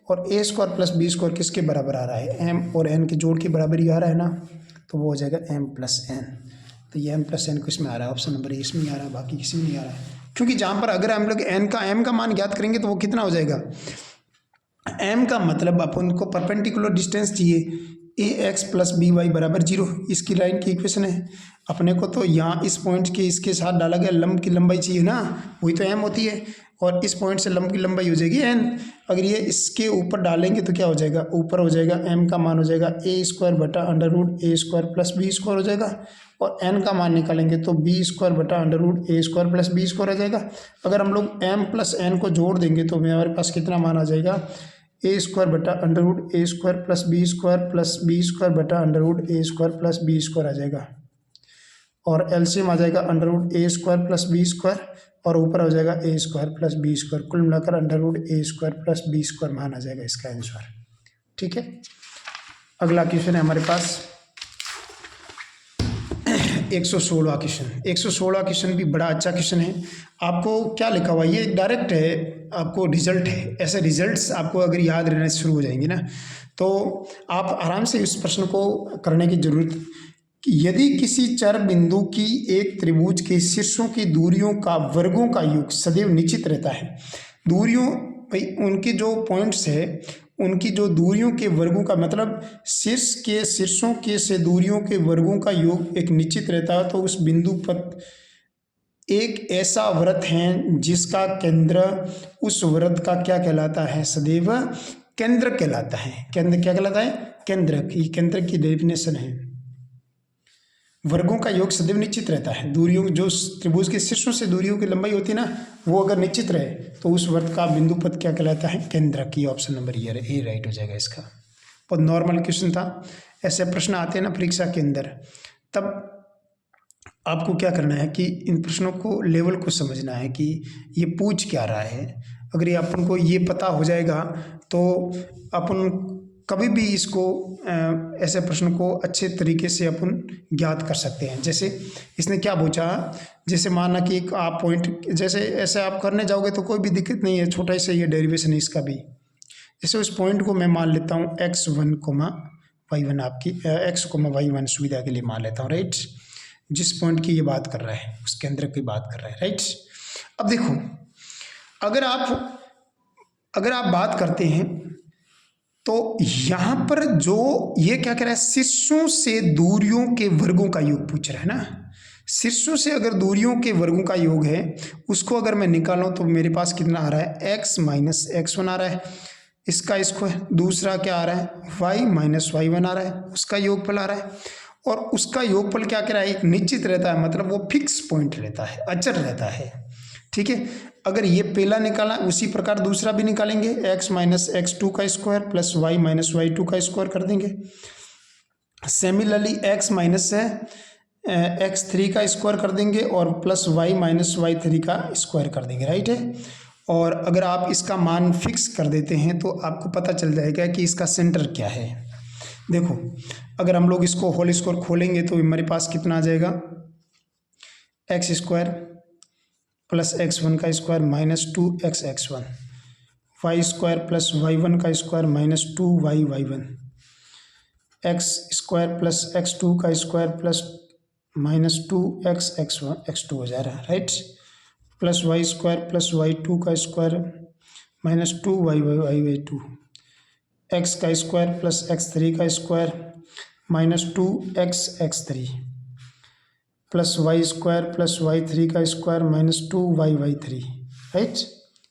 और a² + b² किसके बराबर आ रहा है, m और n के जोड़ के बराबर ही आ रहा है ना, तो वो हो जाएगा m + n। तो ये m + n किस में आ रहा है, ऑप्शन नंबर ए इसमें आ रहा है, बाकी किसी में नहीं आ रहा है। क्योंकि जहाँ पर अगर हम लोग m का मान ज्ञात करेंगे तो वो कितना हो जाएगा, m का मतलब अपन को परपेंडिकुलर डिस्टेंस चाहिए, ax + by = 0, इसकी लाइन की इक्वेशन है। अपने को तो यहाँ इस पॉइंट के इसके साथ डाला गया लंब की लंबाई चाहिए ना, वही तो m होती है, और इस पॉइंट से लंब की लंबाई हो जाएगी n। अगर ये इसके ऊपर डालेंगे तो क्या हो जाएगा, ऊपर हो जाएगा m का मान हो जाएगा a² बटा √a² + b² हो जाएगा, और n का मान निकालेंगे तो b² बटा √a² + b² हो जाएगा। अगर हम लोग m + n को जोड़ देंगे तो हमारे पास कितना मान आ जाएगा, a² बटा √a² + b² बटा √a² + b² आ जाएगा, और एलसीएम आ जाएगा √a² + b² और ऊपर हो जाएगा a² + b², कुल मिलाकर √a² + b² मान आ जाएगा इसका आंसर। ठीक है, अगला क्वेश्चन है हमारे पास 116वां क्वेश्चन। 116वां क्वेश्चन भी बड़ा अच्छा क्वेश्चन है। आपको क्या लिखा हुआ है, ये डायरेक्ट है, आपको रिजल्ट है। ऐसे रिजल्ट्स आपको अगर याद रहने शुरू हो जाएंगे ना तो आप आराम से इस प्रश्न को करने की जरूरत। यदि किसी चर बिंदु की एक त्रिभुज के शीर्षों की दूरियों का वर्गों का योग सदैव निश्चित रहता है। दूरियों भाई उनकी जो पॉइंट्स है उनकी जो दूरियों के वर्गों का मतलब शीर्ष के शीर्षों के से दूरियों के वर्गों का योग एक निश्चित रहता है, तो उस बिंदु पर एक ऐसा वृत्त है जिसका केंद्र उस वृत्त का क्या कहलाता है, सदैव केंद्र कहलाता है। केंद्र क्या कहलाता है, केंद्र। केंद्र की डेफिनेशन है वर्गों का योग सदैव निश्चित रहता है। दूरियों जो त्रिभुज के शीर्षों से दूरियों की लंबाई होती है ना वो अगर निश्चित रहे तो उस वृत्त का बिंदु पद क्या कहलाता है, केंद्र की। ऑप्शन नंबर ए राइट हो जाएगा इसका। बहुत नॉर्मल क्वेश्चन था, ऐसे प्रश्न आते हैं ना परीक्षा के अंदर, तब आपको क्या करना है कि इन प्रश्नों को लेवल को समझना है कि ये पूछ क्या रहा है। अगर ये अपन को ये पता हो जाएगा तो अपन कभी भी इसको ऐसे प्रश्न को अच्छे तरीके से अपन ज्ञात कर सकते हैं। जैसे इसने क्या पूछा, जैसे माना कि एक आप पॉइंट जैसे ऐसे आप करने जाओगे तो कोई भी दिक्कत नहीं है, छोटा ही सही है डेरिवेशन है इसका भी। जैसे उस पॉइंट को मैं मान लेता हूँ x1, y1 आपकी x, y1 सुविधा के लिए मान लेता हूँ, राइट। जिस पॉइंट की ये बात कर रहा है उस केंद्र की बात कर रहा है, राइट। अब देखो अगर आप बात करते हैं तो यहाँ पर जो ये क्या कह रहा है, शीर्षों से दूरियों के वर्गों का योग पूछ रहा है ना। शीर्षों से अगर दूरियों के वर्गों का योग है उसको अगर मैं निकालूं तो मेरे पास कितना आ रहा है, x - x1 आ रहा है, इसका स्क्वायर। दूसरा क्या आ रहा है, y - y1 आ रहा है, उसका योगफल आ रहा है। और उसका योगफल क्या कह रहा है, एक निश्चित रहता है, मतलब वो फिक्स पॉइंट रहता है, अचर रहता है। ठीक है, अगर ये पहला निकाला उसी प्रकार दूसरा भी निकालेंगे, x - x2 का स्क्वायर प्लस y - y2 का स्क्वायर कर देंगे। सिमिलरली x - x3 का स्क्वायर कर देंगे और प्लस y - y3 का स्क्वायर कर देंगे, राइट है। और अगर आप इसका मान फिक्स कर देते हैं तो आपको पता चल जाएगा कि इसका सेंटर क्या है। देखो अगर हम लोग इसको होल स्क्वायर खोलेंगे तो हमारे पास कितना आ जाएगा, x² प्लस x1 का square -2xx1, y² plus y1 का square -2y y1, x square plus x two का square plus minus two x x two हो जा रहा है, right, plus y square plus y two का square minus two y y y y two, x का स्क्वायर प्लस एक्स थ्री का square minus two x x three, plus y square plus y three का square minus two y y three, right,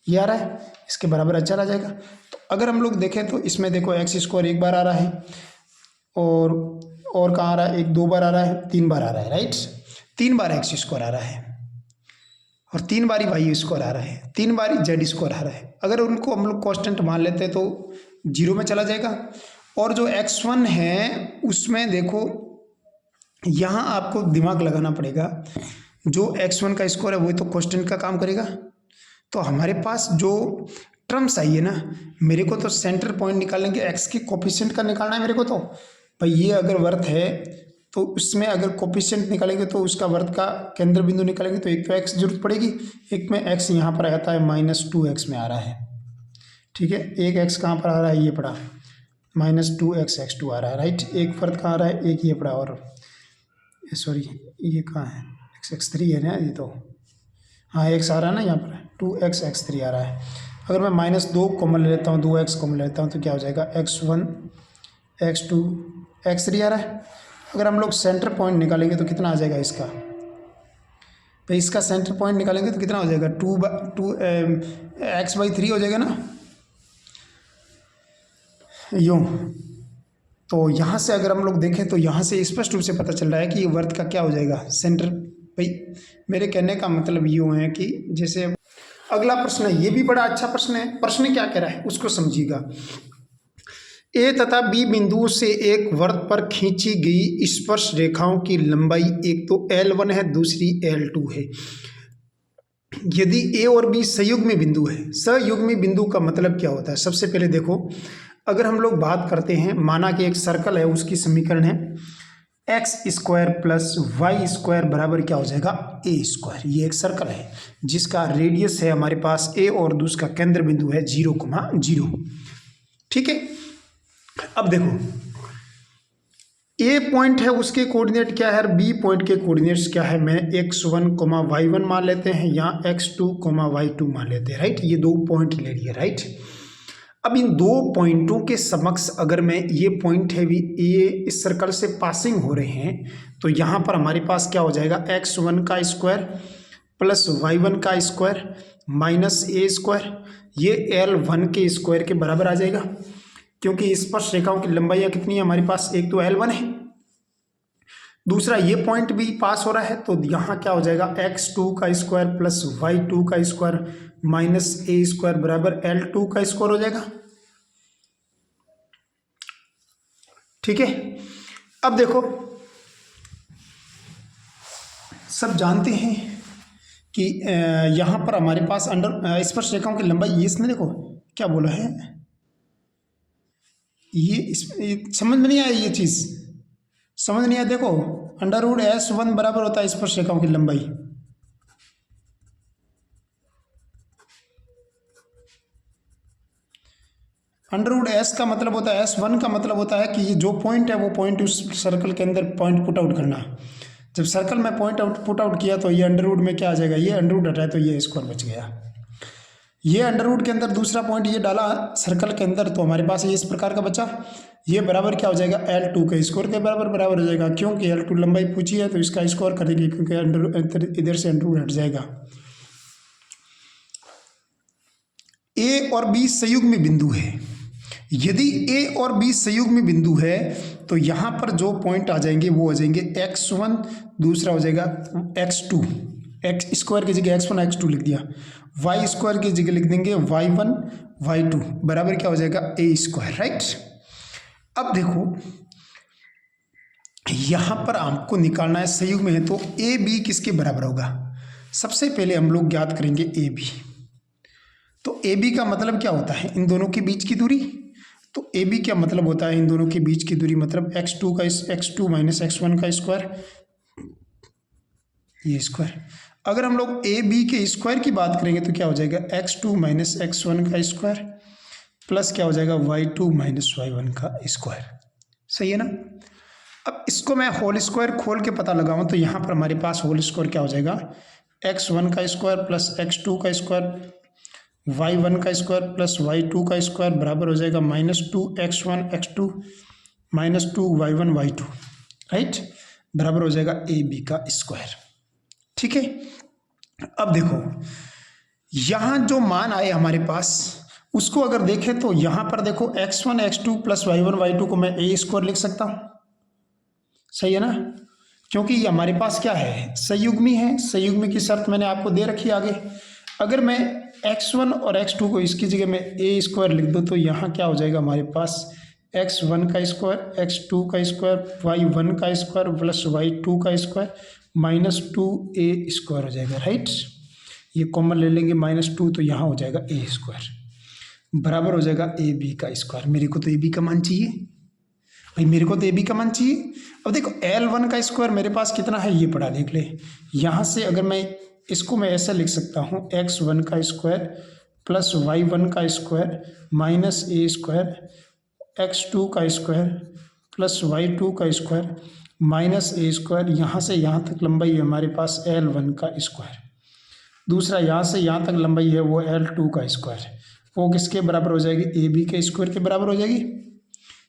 ये आ रहा है, इसके बराबर अचर आ जाएगा। तो अगर हम लोग देखें तो इसमें देखो एक्स स्क्वायर एक बार आ रहा है और कहाँ आ रहा है, एक दो बार आ रहा है, तीन बार आ रहा है, राइट, तीन बार एक्स स्क्वायर आ रहा है और तीन बार ही वाई स्क्वायर आ रहा है, तीन बार ही जेड स्क्वायर आ रहा है। अगर उनको हम लोग कांस्टेंट मान लेते हैं तो जीरो में चला जाएगा। और जो x1 है उसमें देखो यहाँ आपको दिमाग लगाना पड़ेगा, जो x1 का स्क्वायर है वही तो कांस्टेंट का काम करेगा। तो हमारे पास जो टर्म्स आई है ना, मेरे को तो सेंटर पॉइंट निकालने के x के कोफिशिएंट का निकालना है मेरे को। तो भाई ये अगर वर्त है तो उसमें अगर कोफिशिएंट निकालेंगे तो उसका वर्त का केंद्र बिंदु निकालेंगे तो एक तो x जरूरत पड़ेगी, एक में x यहाँ पर आता है माइनस टू एक्स में आ रहा है, ठीक है, एक x कहाँ पर आ रहा है, ये पड़ा minus two x x two आ रहा है, राइट, एक वर्त कहाँ आ रहा है, एक ये पड़ा, और सॉरी ये कहाँ है, एक्स एक्स थ्री है ना ये तो, हाँ एक्स आ रहा है ना यहाँ पर, टू एक्स एक्स थ्री आ रहा है। अगर मैं माइनस दो कॉमन ले लेता हूँ, दो एक्स कॉमन ले लेता हूँ तो क्या हो जाएगा, x one x two x three आ रहा है। अगर हम लोग सेंटर पॉइंट निकालेंगे तो कितना आ जाएगा इसका, तो इसका सेंटर पॉइंट निकालेंगे तो कितना हो जाएगा, टू एक्स बाई थ्री हो जाएगा ना, यूँ। तो यहाँ से अगर हम लोग देखें तो यहाँ से स्पष्ट रूप से पता चल रहा है कि ये वर्त का क्या हो जाएगा, सेंटर। भाई मेरे कहने का मतलब यूँ है कि जैसे अगला प्रश्न है, ये भी बड़ा अच्छा प्रश्न है। प्रश्न क्या कह रहा है उसको समझिएगा। ए तथा बी बिंदुओं से एक वर्त पर खींची गई स्पर्श रेखाओं की लंबाई एक तो L1 है, दूसरी L2 है। यदि ए और बी संयुग्मी बिंदु है, संयुग्मी बिंदु का मतलब क्या होता है, सबसे पहले देखो, अगर हम लोग बात करते हैं, माना कि एक सर्कल है, उसकी समीकरण है x square plus y square बराबर क्या हो जाएगा, ए स्क्वायर। ये एक सर्कल है जिसका रेडियस है हमारे पास ए और दूसरा केंद्र बिंदु है 0,0, ठीक है। अब देखो ए पॉइंट है, उसके कोऑर्डिनेट क्या है और बी पॉइंट के कोऑर्डिनेट्स क्या है, मैं x1, y1 मान लेते हैं या x2, y2 मान लेते हैं, राइट। ये दो पॉइंट ले लिए, राइट। अब इन दो पॉइंटों के समक्ष अगर मैं, ये पॉइंट है भी ये इस सर्कल से पासिंग हो रहे हैं, तो यहाँ पर हमारे पास क्या हो जाएगा, x1 का स्क्वायर प्लस y1 का स्क्वायर माइनस ए स्क्वायर, ये L1 के स्क्वायर के बराबर आ जाएगा, क्योंकि स्पर्श रेखाओं की लंबाइयाँ कितनी है हमारे पास, एक तो L1 है, दूसरा ये पॉइंट भी पास हो रहा है, तो यहाँ क्या हो जाएगा, x2 का स्क्वायर प्लस y2 का स्क्वायर माइनस ए स्क्वायर बराबर L2 का स्क्वायर हो जाएगा, ठीक है। अब देखो सब जानते हैं कि यहाँ पर हमारे पास अंडर स्पर्श रेखाओं की लंबाई, ये इसने देखो क्या बोला है, ये समझ में नहीं आया, ये चीज़ समझ नहीं आया। देखो √S1 बराबर होता है स्पर्श रेखाओं की लंबाई, √S का मतलब होता है, S1 का मतलब होता है कि ये जो पॉइंट है वो पॉइंट उस सर्कल के अंदर पॉइंट पुट आउट करना। जब सर्कल में पॉइंट पुट आउट किया तो ये अंडर में क्या आ जाएगा, ये अंडर हटाए तो ये स्क्वायर बच गया। ये अंडर के अंदर दूसरा पॉइंट ये डाला सर्कल के अंदर, तो हमारे पास ये इस प्रकार का बचा, ये बराबर क्या हो जाएगा, L2 के स्क्वायर के बराबर हो जाएगा, क्योंकि L2 लंबाई पूछी है तो इसका स्क्वायर करेंगे, क्योंकि अंडर इधर से अंडर हट जाएगा। ए और बी संयुग्मी बिंदु है, यदि ए और बी संयुग्मी बिंदु है तो यहाँ पर जो पॉइंट आ जाएंगे वो आ जाएंगे x1, दूसरा हो जाएगा x2, एक्स स्क्वायर की जगह x1 x2 लिख दिया, y स्क्वायर की जगह लिख देंगे y1 y2 बराबर क्या हो जाएगा, ए स्क्वायर, राइट। अब देखो यहाँ पर आपको निकालना है संयुग्म है, तो ए बी किसके बराबर होगा, सबसे पहले हम लोग ज्ञात करेंगे ए बी। तो ए बी का मतलब क्या होता है, इन दोनों के बीच की दूरी। तो ए बी क्या मतलब होता है, इन दोनों के बीच की दूरी, मतलब x2 माइनस x1 का स्क्वायर, ये स्क्वायर। अगर हम लोग ए बी के स्क्वायर की बात करेंगे तो क्या हो जाएगा, x2 माइनस x1 का स्क्वायर प्लस क्या हो जाएगा, y2 माइनस y1 का स्क्वायर, सही है ना। अब इसको मैं होल स्क्वायर खोल के पता लगाऊं तो यहाँ पर हमारे पास होल स्क्वायर क्या हो जाएगा, x1 का स्क्वायर प्लस x2 का स्क्वायर y1 का स्क्वायर प्लस y2 का स्क्वायर बराबर हो जाएगा -2x1 x2 -2 y1 y2, right, बराबर हो जाएगा AB का स्क्वायर। ठीक है, अब देखो यहाँ जो मान आए हमारे पास उसको अगर देखें तो यहाँ पर देखो x1 x2 plus y1 y2 को मैं ए स्क्वायर लिख सकता हूँ, सही है ना, क्योंकि ये हमारे पास क्या है, संयुग्मी है। संयुग्मी की शर्त मैंने आपको दे रखी है आगे। अगर मैं x1 और x2 को इसकी जगह में ए स्क्वायर लिख दूँ तो यहाँ क्या हो जाएगा हमारे पास x1 का स्क्वायर x2 का स्क्वायर y1 का स्क्वायर प्लस y2 का स्क्वायर -2a स्क्वायर हो जाएगा, राइट। ये कॉमन ले लेंगे -2 तो यहाँ हो जाएगा ए स्क्वायर बराबर हो जाएगा AB का स्क्वायर। मेरे को तो AB का मान चाहिए भाई, मेरे को तो AB का मान चाहिए। अब देखो L1 का स्क्वायर मेरे पास कितना है ये पढ़ा देख ले। यहाँ से अगर मैं इसको मैं ऐसा लिख सकता हूँ x1 का स्क्वायर प्लस y1 का square minus a square x2 का स्क्वायर प्लस y2 का स्क्वायर माइनस ए स्क्वायर। यहाँ से यहाँ तक लंबाई है हमारे पास L1 का स्क्वायर। दूसरा यहाँ से यहाँ तक लंबाई है वो L2 का स्क्वायर, वो किसके बराबर हो जाएगी, AB के स्क्वायर के बराबर हो जाएगी।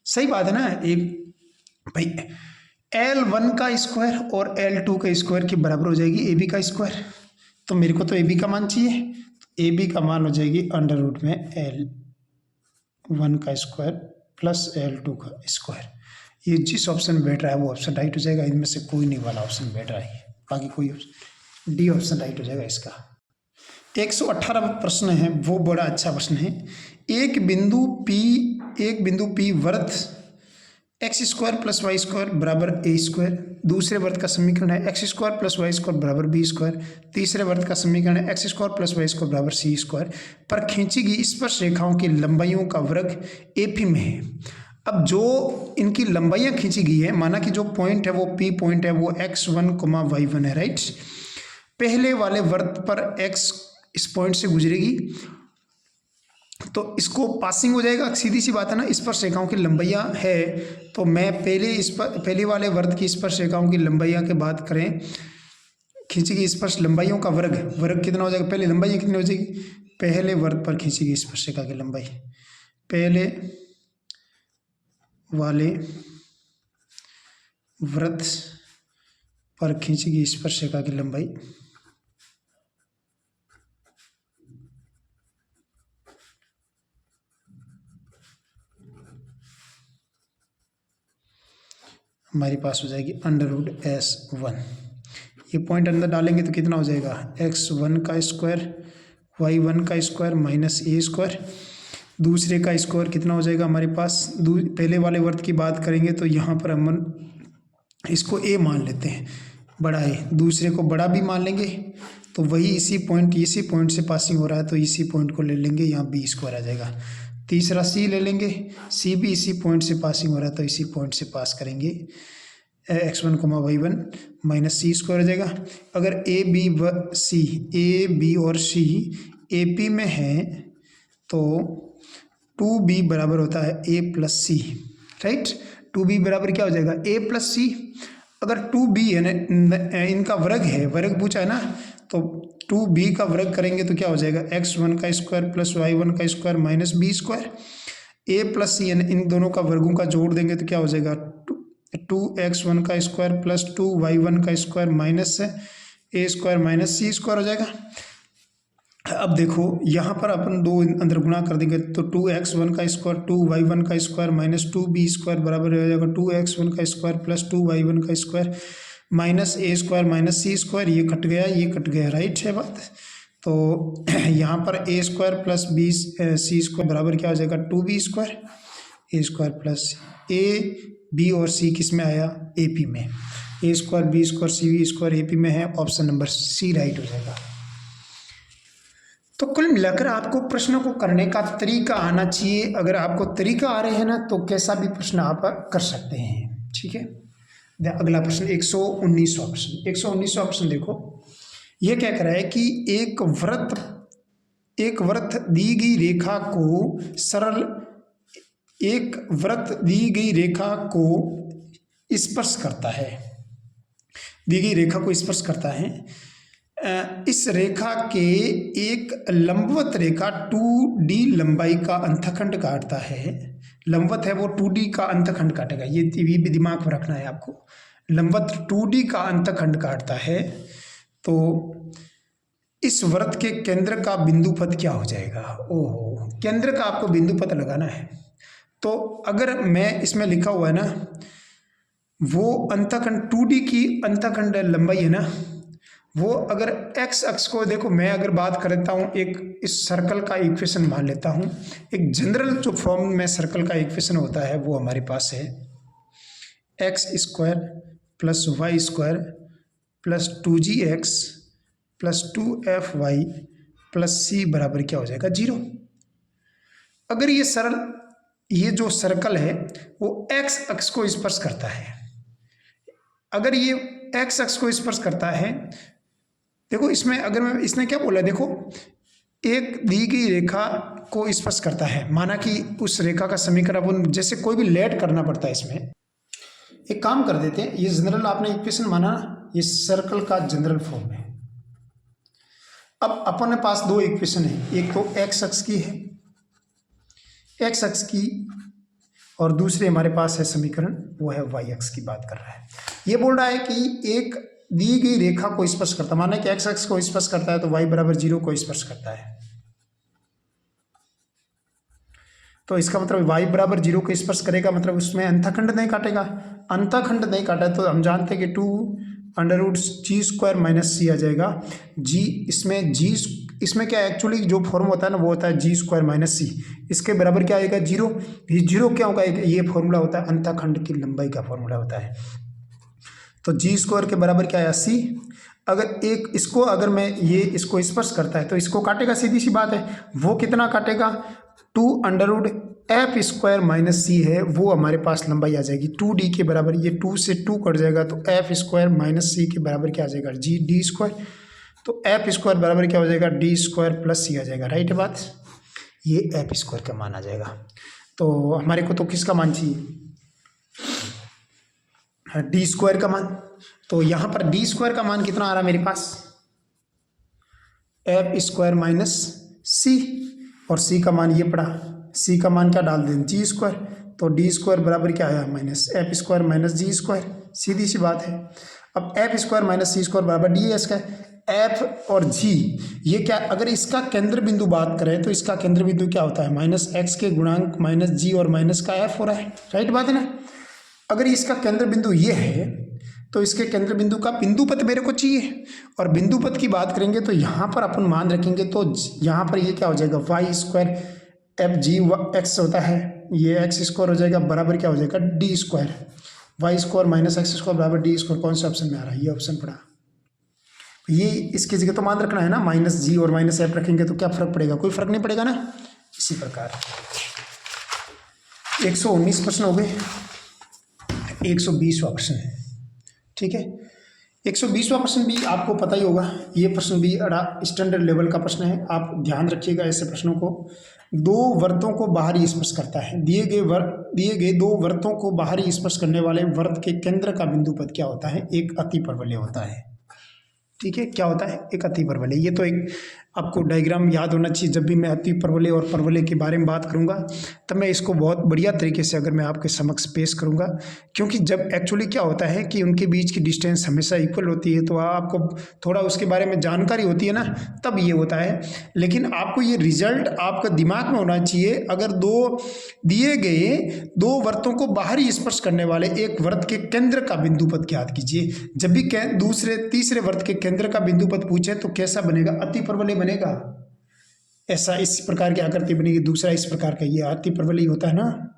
सही बात है ना। एक भाई L1 का स्क्वायर और L2 के स्क्वायर के बराबर हो जाएगी AB का स्क्वायर। तो मेरे को तो AB का मान चाहिए, तो AB का मान हो जाएगी अंडर रूट में L1 का स्क्वायर प्लस L2 का स्क्वायर। ये जिस ऑप्शन में बैठ रहा है वो ऑप्शन राइट हो जाएगा। इनमें से कोई नहीं वाला ऑप्शन बैठ रहा है, बाकी कोई ऑप्शन, डी ऑप्शन राइट हो जाएगा इसका। 118 प्रश्न है, वो बड़ा अच्छा प्रश्न है। एक बिंदु P वर्त x square plus y square बराबर ए स्क्वायर। दूसरे वर्त का समीकरण है x square plus y square बराबर बी स्क्वायर। तीसरे वर्त का समीकरण है x square plus y square बराबर सी स्क्वायर पर खींची गई स्पर्श रेखाओं की लंबाइयों का वर्ग एपी में है। अब जो इनकी लंबाइयाँ खींची गई है, माना कि जो पॉइंट है वो पी पॉइंट है, वो x1, y1 है, राइट। पहले वाले वर्त पर x इस पॉइंट से गुजरेगी तो इसको पासिंग हो जाएगा, सीधी सी बात है ना। स्पर्श रेखाओं की लंबाइयाँ है तो मैं पहले वाले वर्त की स्पर्श रेखाओं की लंबाइयाँ की बात करें, खींची गई स्पर्श लंबाइयों का वर्ग कितना हो जाएगा, पहले लंबाइयाँ कितनी हो जाएगी, पहले वर्त पर खींची गई स्पर्श रेखा की लंबाई, पहले वाले वृत्त पर खींची गई स्पर्श रेखा की लंबाई हमारे पास हो जाएगी अंडर रूट S1। ये पॉइंट अंदर डालेंगे तो कितना हो जाएगा, x1 का स्क्वायर y1 का स्क्वायर माइनस ए स्क्वायर। दूसरे का स्क्वायर कितना हो जाएगा हमारे पास, पहले वाले वर्त की बात करेंगे तो यहाँ पर हम इसको a मान लेते हैं, बड़ा है, दूसरे को बड़ा भी मान लेंगे तो वही इसी पॉइंट से पासिंग हो रहा है तो इसी पॉइंट को ले लेंगे, यहाँ बी स्क्वायर आ जाएगा। तीसरा सी ले लेंगे, सी भी इसी पॉइंट से पासिंग हो रहा है तो इसी पॉइंट से पास करेंगे, x1, y1 minus c square हो जाएगा। अगर ए बी और सी ए पी में है तो 2b बराबर होता है a plus C, right. 2b बराबर क्या हो जाएगा, a प्लस सी। अगर 2b है ना, इनका वर्ग है, वर्ग पूछा है ना, तो 2b का वर्ग करेंगे तो क्या हो जाएगा, x1 का स्क्वायर प्लस y1 का square minus b square. a plus c इन दोनों का वर्गों का जोड़ देंगे तो क्या हो जाएगा, 2x1 का स्क्वायर प्लस 2y1 का square minus a square minus c square हो जाएगा। अब देखो यहाँ पर अपन दो अंदर गुणा कर देंगे तो 2x1 का स्क्वायर 2y1 का स्क्वायर माइनस 2b स्क्वायर बराबर हो जाएगा 2x1 का स्क्वायर प्लस 2y1 का square minus a square minus c square. ये कट गया, राइट है बात। तो यहाँ पर a square plus b c square बराबर क्या हो जाएगा, 2b square. A square plus a b और सी किस में आया, ए पी में। A square b square c square A P में है, ऑप्शन नंबर सी राइट हो जाएगा। तो कुल मिलाकर आपको प्रश्नों को करने का तरीका आना चाहिए। अगर आपको तरीका आ रहे हैं ना तो कैसा भी प्रश्न आप कर सकते हैं, ठीक है। अगला प्रश्न 119वां प्रश्न। 119वां प्रश्न देखो, ये क्या कह रहा है कि एक वृत्त दी गई रेखा को सरल एक वृत्त दी गई रेखा को स्पर्श करता है, दी गई रेखा को स्पर्श करता है। इस रेखा के एक लंबवत रेखा 2D लंबाई का अंतखंड काटता है। लंबवत है वो 2D का अंतखंड काटेगा, ये भी दिमाग में रखना है आपको। लंबवत 2D का अंतखंड काटता है तो इस वृत्त के केंद्र का बिंदुपथ क्या हो जाएगा। ओहो, केंद्र का आपको बिंदुपथ लगाना है। तो अगर मैं इसमें लिखा हुआ है ना, वो अंतखंड 2D की अंतखंड लंबाई है ना, वो अगर एक्स अक्ष को देखो, मैं अगर बात करता हूँ एक इस सर्कल का इक्वेशन मान लेता हूँ। एक जनरल जो फॉर्म में सर्कल का इक्वेशन होता है वो हमारे पास है x square plus y square plus 2gx plus 2fy plus c बराबर क्या हो जाएगा 0। अगर ये जो सर्कल है वो एक्स अक्ष को स्पर्श करता है, अगर ये एक्स अक्ष को स्पर्श करता है, देखो इसमें अगर मैं इसने क्या बोला, देखो एक दी गई रेखा को स्पर्श करता है, माना कि उस रेखा का समीकरण अपन जैसे कोई भी लेट करना पड़ता है। इसमें एक काम कर देते हैं, ये जनरल आपने इक्वेशन माना, ये सर्कल का जनरल फॉर्म है। अब अपन के पास दो इक्वेशन है, एक तो एक्स अक्ष की है, एक्स अक्ष की, और दूसरे हमारे पास है समीकरण वो है वाई अक्ष की बात कर रहा है। ये बोल रहा है कि एक दी गई रेखा को स्पर्श करता, माना कि एक्स अक्ष को स्पर्श करता है तो y बराबर 0 को स्पर्श करता है। तो इसका मतलब y बराबर 0 को स्पर्श करेगा, मतलब उसमें अंतखंड नहीं काटेगा। अंतखंड नहीं काटा तो हम जानते हैं कि 2√g² माइनस c आ जाएगा। इसमें क्या एक्चुअली जो फॉर्म होता है ना वो होता है g² माइनस c, इसके बराबर क्या आएगा 0। ये 0 क्या होगा, ये फॉर्मूला होता है अंतखंड की लंबाई का फॉर्मूला होता है। तो g² के बराबर क्या आया c। अगर एक इसको अगर मैं ये इसको स्पर्श करता है तो इसको काटेगा, सीधी सी बात है। वो कितना काटेगा, 2√f² माइनस c है, वो हमारे पास लंबाई आ जाएगी 2d के बराबर। ये 2 से 2 कट जाएगा तो f² माइनस c के बराबर क्या आ जाएगा d²। तो f² बराबर क्या हो जाएगा d² प्लस c आ जाएगा। राइट बात, ये f² का मान आ जाएगा। तो हमारे को तो किसका मान चाहिए, d² का मान। तो यहाँ पर d² का मान कितना आ रहा है मेरे पास, f² माइनस c, और c का मान ये पड़ा, c का मान क्या डाल दें g²। तो d² बराबर क्या आया माइनस f² माइनस g², सीधी सी बात है। अब f² माइनस c² बराबर ds का, f और g ये क्या, अगर इसका केंद्र बिंदु बात करें तो इसका केंद्र बिंदु क्या होता है -x के गुणांक माइनस g और माइनस का f हो रहा है। राइट बात है ना। अगर इसका केंद्र बिंदु ये है तो इसके केंद्र बिंदु का बिंदुपथ मेरे को चाहिए, और बिंदुपथ की बात करेंगे तो यहाँ पर अपन मान रखेंगे तो यहाँ पर ये क्या हो जाएगा y² fg होता है, ये x² हो जाएगा बराबर क्या हो जाएगा d², y² माइनस x² बराबर d²। कौन सा ऑप्शन में आ रहा है, ये ऑप्शन पड़ा। ये इसकी जगह तो मान रखना है ना, -g और -f रखेंगे तो क्या फर्क पड़ेगा, कोई फर्क नहीं पड़ेगा ना। इसी प्रकार 119 प्रश्न हो गए, 120वां प्रश्न है, ठीक है। 120वां प्रश्न भी आपको पता ही होगा, ये प्रश्न भी स्टैंडर्ड लेवल का प्रश्न है, आप ध्यान रखिएगा ऐसे प्रश्नों को। दो वृत्तों को बाहरी स्पर्श करता है, दिए गए दो वृत्तों को बाहरी स्पर्श करने वाले वृत्त के केंद्र का बिंदुपथ क्या होता है, एक अतिपरवलय होता है। ठीक है, क्या होता है, एक अतिपरवलय। ये तो एक आपको डायग्राम याद होना चाहिए, जब भी मैं अतिपरवलय और परवलय के बारे में बात करूंगा तब मैं इसको बहुत बढ़िया तरीके से अगर मैं आपके समक्ष पेश करूंगा, क्योंकि जब एक्चुअली क्या होता है कि उनके बीच की डिस्टेंस हमेशा इक्वल होती है तो आपको थोड़ा उसके बारे में जानकारी होती है ना, तब ये होता है। लेकिन आपको ये रिजल्ट आपका दिमाग में होना चाहिए। अगर दिए गए दो वृत्तों को बाहरी स्पर्श करने वाले एक वृत्त के केंद्र का बिंदुपथ ज्ञात कीजिए। जब भी तीसरे वृत्त के केंद्र का बिंदुपथ पूछे तो कैसा बनेगा, अतिपरवलय बनेगा। ऐसा इस प्रकार की आकृति बनेगी। दूसरा इस प्रकार का, ये अतिपरवलय होता है ना,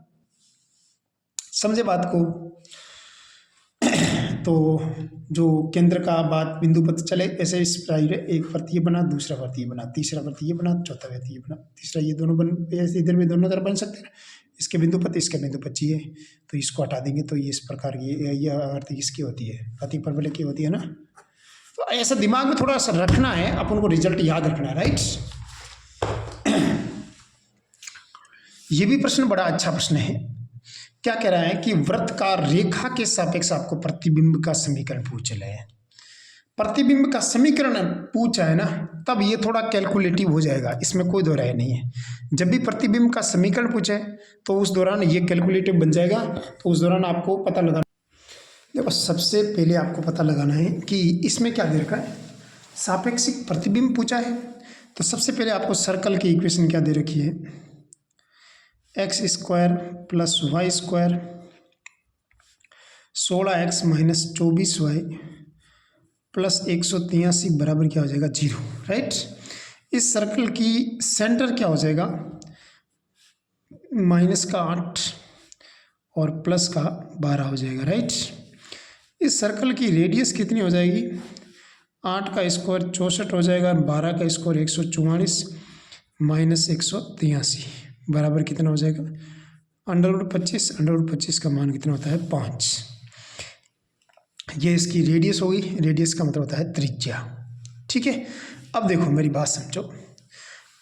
समझे बात को। तो जो केंद्र का बात बिंदुपथ चले, ऐसे इस प्रकार एक वृत्त ये बना, दूसरा वृत्त ये बना, तीसरा वृत्त ये बना, चौथा वृत्त ये बना, तीसरा ये दोनों इधर में दोनों तरफ बन सकते हैं। इसके बिंदुपथ इसके बिंदुपथ चाहिए तो इसको हटा देंगे तो ये इस प्रकार ये आकृति इसकी होती है, अतिपरवलय की होती है ना। तो ऐसा दिमाग में थोड़ा सा रखना है, अपन को रिजल्ट याद रखना है। राइट, ये भी प्रश्न बड़ा अच्छा प्रश्न है। क्या कह रहा है कि वृत्तकार रेखा के सापेक्ष आपको प्रतिबिंब का समीकरण पूछ रहे हैं। प्रतिबिंब का समीकरण पूछा है ना, तब ये थोड़ा कैलकुलेटिव हो जाएगा, इसमें कोई दो राय नहीं है। जब भी प्रतिबिंब का समीकरण पूछे तो उस दौरान ये कैलकुलेटिव बन जाएगा। तो उस दौरान आपको पता लगाना, देखो सबसे पहले आपको पता लगाना है कि इसमें क्या दे रखा है, सापेक्षिक प्रतिबिंब पूछा है। तो सबसे पहले आपको सर्कल की इक्वेशन क्या दे रखी है, x square plus y square 16x minus 24y plus 183 बराबर क्या हो जाएगा 0, राइट। इस सर्कल की सेंटर क्या हो जाएगा, माइनस का 8 और प्लस का 12 हो जाएगा, राइट। इस सर्कल की रेडियस कितनी हो जाएगी, 8 का स्क्वायर 64 हो जाएगा, 12 का स्क्वायर 144 माइनस 183 बराबर कितना हो जाएगा, √25। √25 का मान कितना होता है 5। ये इसकी रेडियस होगी, रेडियस का मतलब होता है त्रिज्या, ठीक है। अब देखो मेरी बात समझो,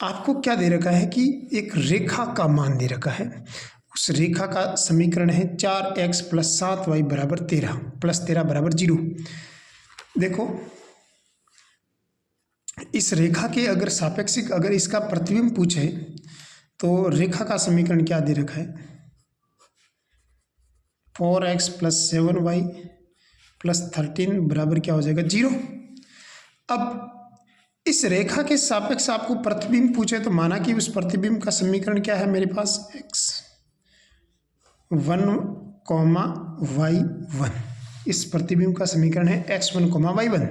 आपको क्या दे रखा है कि एक रेखा का मान दे रखा है। उस रेखा का समीकरण है 4x प्लस 7y बराबर 13 प्लस 13 बराबर 0। देखो इस रेखा के अगर सापेक्षिक अगर इसका प्रतिबिंब पूछे तो रेखा का समीकरण क्या दे रखा है, 4x प्लस 7y प्लस 13 बराबर क्या हो जाएगा 0। अब इस रेखा के सापेक्ष आपको प्रतिबिंब पूछे तो माना कि उस प्रतिबिंब का समीकरण क्या है मेरे पास, x1, y1। इस प्रतिबिंब का समीकरण है x1, y1।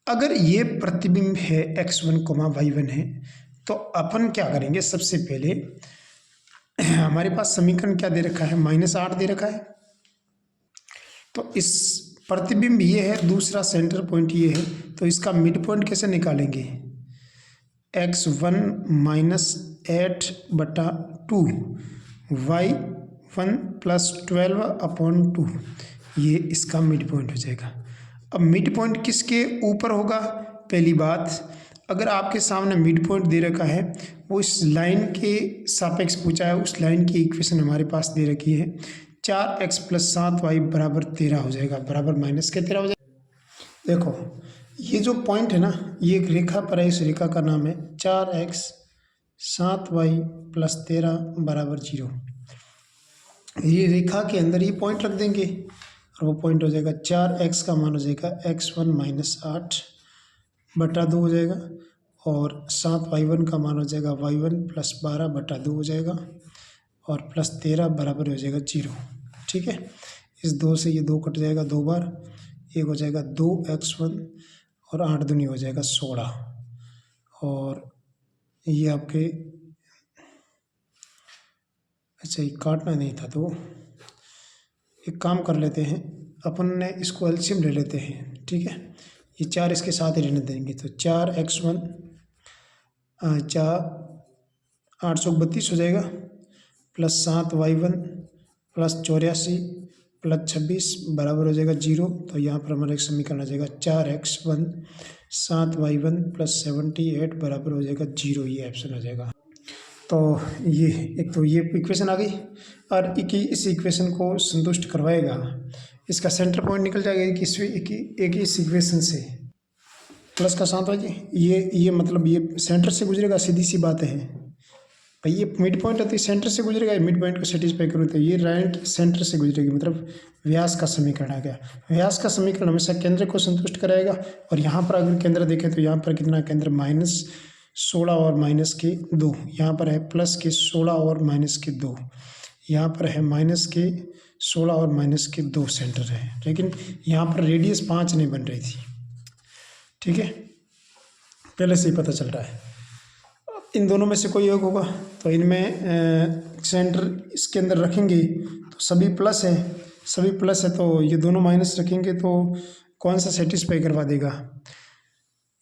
अगर ये प्रतिबिंब है x1, y1 है तो अपन क्या करेंगे, सबसे पहले हमारे पास समीकरण क्या दे रखा है, -8 दे रखा है। तो इस प्रतिबिंब ये है, दूसरा सेंटर पॉइंट ये है, तो इसका मिड पॉइंट कैसे निकालेंगे, x1 माइनस 8/2 y1 प्लस 12/2, ये इसका मिड पॉइंट हो जाएगा। अब मिड पॉइंट किसके ऊपर होगा, पहली बात अगर आपके सामने मिड पॉइंट दे रखा है वो इस लाइन के सापेक्ष पूछा है, उस लाइन की इक्वेशन हमारे पास दे रखी है 4x प्लस 7y बराबर 13 हो जाएगा, बराबर माइनस के 13 हो जाएगा। देखो ये जो पॉइंट है ना, ये एक रेखा पर है, इस रेखा का नाम है 4x 7y प्लस 13 बराबर 0। ये रेखा के अंदर ये पॉइंट रख देंगे और वो पॉइंट हो जाएगा 4x का मान हो जाएगा x1 माइनस 8/2 हो जाएगा, और 7y1 का मान हो जाएगा y1 प्लस 12/2 हो जाएगा, और प्लस 13 बराबर हो जाएगा 0, ठीक है। इस 2 से ये 2 कट जाएगा 2 बार, एक हो जाएगा 2x1 और 8 दूनी हो जाएगा 16, और ये आपके, अच्छा ये काटना नहीं था तो एक काम कर लेते हैं, अपन ने इसको एलसीएम ले लेते हैं, ठीक है। ये 4 इसके साथ ही रहने देंगे, तो 4x1 832 हो जाएगा, प्लस 7y1 प्लस 84 प्लस 26 बराबर हो जाएगा 0। तो यहाँ पर हमारा एक समीकरण आ जाएगा 4x1 7y1 प्लस 78 बराबर हो जाएगा 0, ये ऑप्शन आ जाएगा। तो ये एक तो ये इक्वेशन आ गई, और इस इक्वेशन को संतुष्ट करवाएगा, इसका सेंटर पॉइंट निकल जाएगा एक इस इक्वेशन से, प्लस का 7y, ये मतलब ये सेंटर से गुजरेगा, सीधी सी बात है भाई, ये मिड पॉइंट होती है सेंटर से गुजरेगा, मिड पॉइंट को सेटिस्फाई करूँ तो ये लाइन सेंटर से गुजरेगी, मतलब व्यास का समीकरण आ गया। व्यास का समीकरण हमेशा केंद्र को संतुष्ट कराएगा, और यहाँ पर अगर केंद्र देखें तो यहाँ पर कितना केंद्र -16 और -2, यहाँ पर है +16 और -2, यहाँ पर है -16 और -2 सेंटर है, लेकिन यहाँ पर रेडियस 5 नहीं बन रही थी, ठीक है, पहले से ही पता चल रहा है। इन दोनों में से कोई एक होगा, तो इनमें सेंटर इसके अंदर रखेंगे तो सभी प्लस है, तो ये दोनों माइनस रखेंगे तो कौन सा सेटिस्फाई करवा देगा,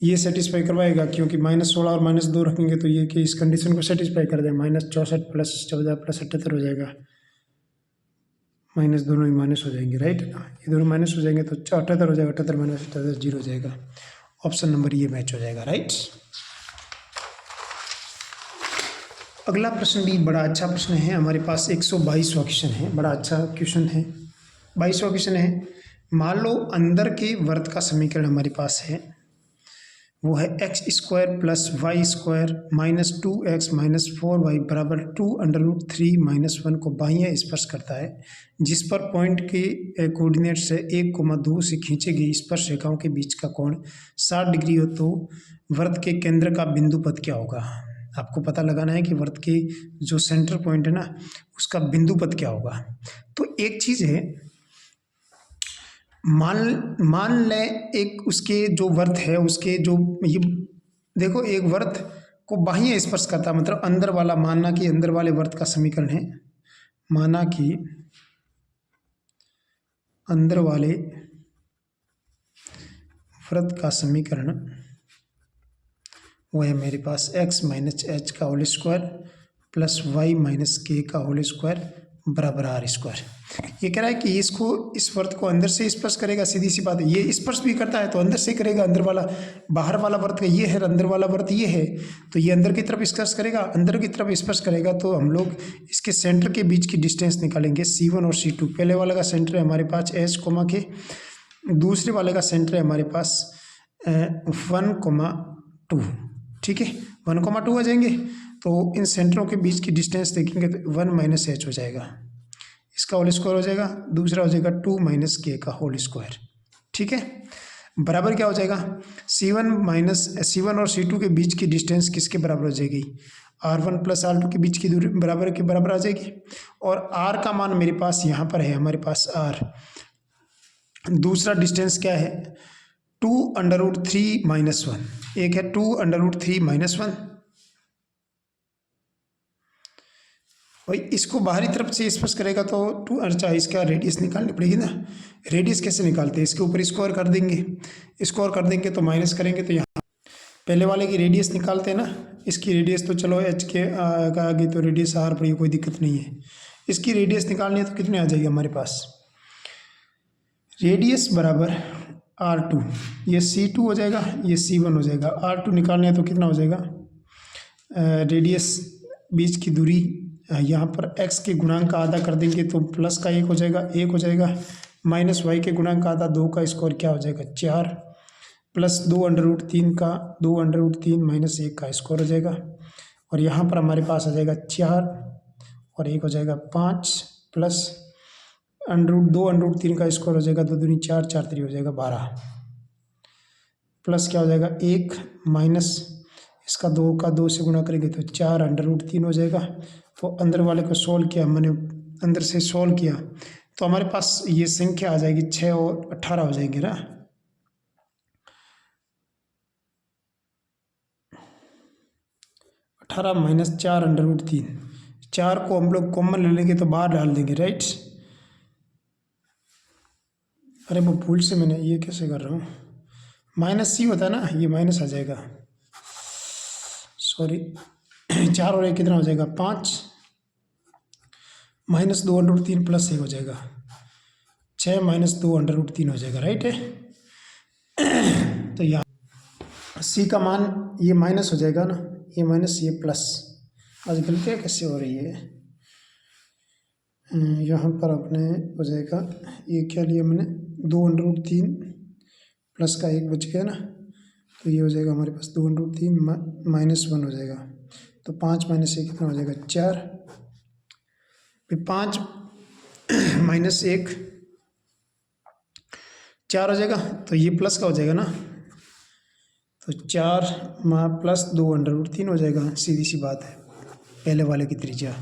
ये सेटिस्फाई करवाएगा, क्योंकि -16 और -2 रखेंगे तो ये कि इस कंडीशन को सेटिस्फाई कर दे, -64 प्लस 14 प्लस 78 हो जाएगा, माइनस दोनों ही माइनस हो जाएंगे, राइट। ये दोनों माइनस हो जाएंगे तो 78 हो जाएगा, 78 माइनस 78 0 हो जाएगा, ऑप्शन नंबर ये मैच हो जाएगा, राइट। अगला प्रश्न भी बड़ा अच्छा प्रश्न है, हमारे पास 122वां क्वेश्चन है, बड़ा अच्छा क्वेश्चन है। 22वां क्वेश्चन है, मान लो अंदर के वर्त का समीकरण हमारे पास है, वो है x square plus y square minus 2x minus 4y बराबर 2√3 - 1 को बाह्य स्पर्श करता है, जिस पर पॉइंट के कोऑर्डिनेट से 1,2 से खींचे गई स्पर्श रेखाओं के बीच का कोण 60 डिग्री हो, तो वर्त के केंद्र का बिंदु पद क्या होगा। आपको पता लगाना है कि वर्त के जो सेंटर पॉइंट है ना, उसका बिंदु पद क्या होगा। तो एक चीज़ है, मान लें एक उसके जो वर्त है उसके जो ये देखो, एक वर्त को बाह्य स्पर्श करता, मतलब अंदर वाला, मानना कि अंदर वाले वर्त का समीकरण है, माना कि अंदर वाले वर्त का समीकरण वो है मेरे पास x माइनस एच का whole square plus y minus k का होल स्क्वायर बराबर आर स्क्वायर। ये कह रहा है कि इसको, इस वर्त को अंदर से स्पर्श करेगा, सीधी सी बात है, ये स्पर्श भी करता है तो अंदर से करेगा, अंदर वाला, बाहर वाला वर्त का ये है, अंदर वाला वर्त ये है, तो ये अंदर की तरफ स्पर्श करेगा, अंदर की तरफ स्पर्श करेगा, तो हम लोग इसके सेंटर के बीच की डिस्टेंस निकालेंगे C1 और C2। पहले वाले का सेंटर है हमारे पास H, के दूसरे वाले का सेंटर है हमारे पास 1,2, ठीक है, 1,2 आ जाएंगे। तो इन सेंटरों के बीच की डिस्टेंस देखेंगे तो 1 माइनस एच हो जाएगा, इसका होल स्क्वायर हो जाएगा, दूसरा हो जाएगा 2 माइनस के का होल स्क्वायर, ठीक है, बराबर क्या हो जाएगा, C1 और C2 के बीच की डिस्टेंस किसके बराबर हो जाएगी, R1 प्लस R2 के बीच की दूरी बराबर के बराबर आ जाएगी। और R का मान मेरे पास यहाँ पर है, हमारे पास R, दूसरा डिस्टेंस क्या है 2√3 - 1, एक है 2√3 - 1, भाई इसको बाहरी तरफ से स्पर्श करेगा तो 2, अच्छा इसका रेडियस निकालनी पड़ेगी ना। रेडियस कैसे निकालते हैं, इसके ऊपर स्क्वायर कर देंगे, स्क्वायर कर देंगे तो माइनस करेंगे, तो यहाँ पहले वाले की रेडियस निकालते हैं ना, इसकी रेडियस तो चलो एच के आगे तो रेडियस आर पड़ी, कोई दिक्कत नहीं है, इसकी रेडियस निकालनी है तो कितने आ जाएगी हमारे पास, रेडियस बराबर R2, ये C2 हो जाएगा, ये C1 हो जाएगा, R2 निकालना है तो कितना हो जाएगा, रेडियस बीच की दूरी यहाँ पर x के गुणांक का आधा कर देंगे तो प्लस का 1 हो जाएगा, 1 हो जाएगा, माइनस y के गुणांक का आधा 2 का स्क्वायर क्या हो जाएगा 4, प्लस 2√3 का 2√3 माइनस 1 का स्क्वायर हो जाएगा, और यहाँ पर हमारे पास आ जाएगा 4 और 1 हो जाएगा 5, प्लस 2√3 का स्क्वायर हो जाएगा, 2 दूनी 4, 4 3 हो जाएगा 12, प्लस क्या हो जाएगा 1 माइनस इसका 2 का 2 से गुणा करेंगे तो 4√3 हो जाएगा। तो अंदर वाले को सोल्व किया मैंने, अंदर से सोल्व किया तो हमारे पास ये संख्या आ जाएगी 6 और 18 हो जाएंगे ना, 18 माइनस 4√3, 4 को हम लोग कॉमन ले लेंगे तो बाहर डाल देंगे, राइट। अरे वो भूल से मैंने ये कैसे कर रहा हूँ, माइनस C होता है ना, ये माइनस आ जाएगा, सॉरी 4 और 1 कितना हो जाएगा 5, माइनस 2√3 प्लस 1 हो जाएगा 6 माइनस 2√3 हो जाएगा, राइट है। तो यहाँ C का मान ये माइनस हो जाएगा ना, ये माइनस ये प्लस, आज गलतियाँ कैसे हो रही है, यहाँ पर अपने हो जाएगा, ये क्या लिया मैंने 2√3 प्लस का 1 बच गया ना, तो ये हो जाएगा हमारे पास 2√3 माइनस 1 हो जाएगा, तो 5 माइनस 1 कितना हो जाएगा 4, फिर 5 माइनस 1 4 हो जाएगा, तो ये प्लस का हो जाएगा ना, तो 4 प्लस 2√3 हो जाएगा, सीधी सी बात है, पहले वाले की त्रिज्या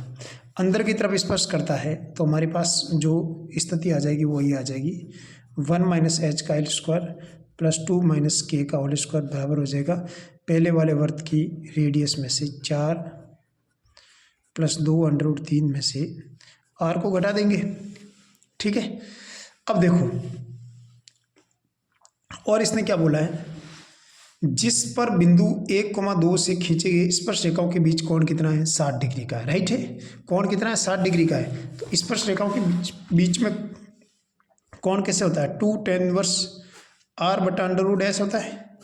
अंदर की तरफ स्पर्श करता है तो हमारे पास जो स्थिति आ जाएगी वो ये आ जाएगी 1 माइनस एच का स्क्वायर प्लस 2 माइनस के का होल स्क्वायर बराबर हो जाएगा पहले वाले वर्त की रेडियस में से 4 प्लस 2√3 में से आर को घटा देंगे, ठीक है। अब देखो, और इसने क्या बोला है, जिस पर बिंदु 1,2 से खींचे गए स्पर्श रेखाओं के बीच कोण कितना है 60 डिग्री का है, राइट है, कोण कितना है 60 डिग्री का है। तो स्पर्श रेखाओं के बीच में कोण कैसे होता है 2 tan इनवर्स R/√S होता है,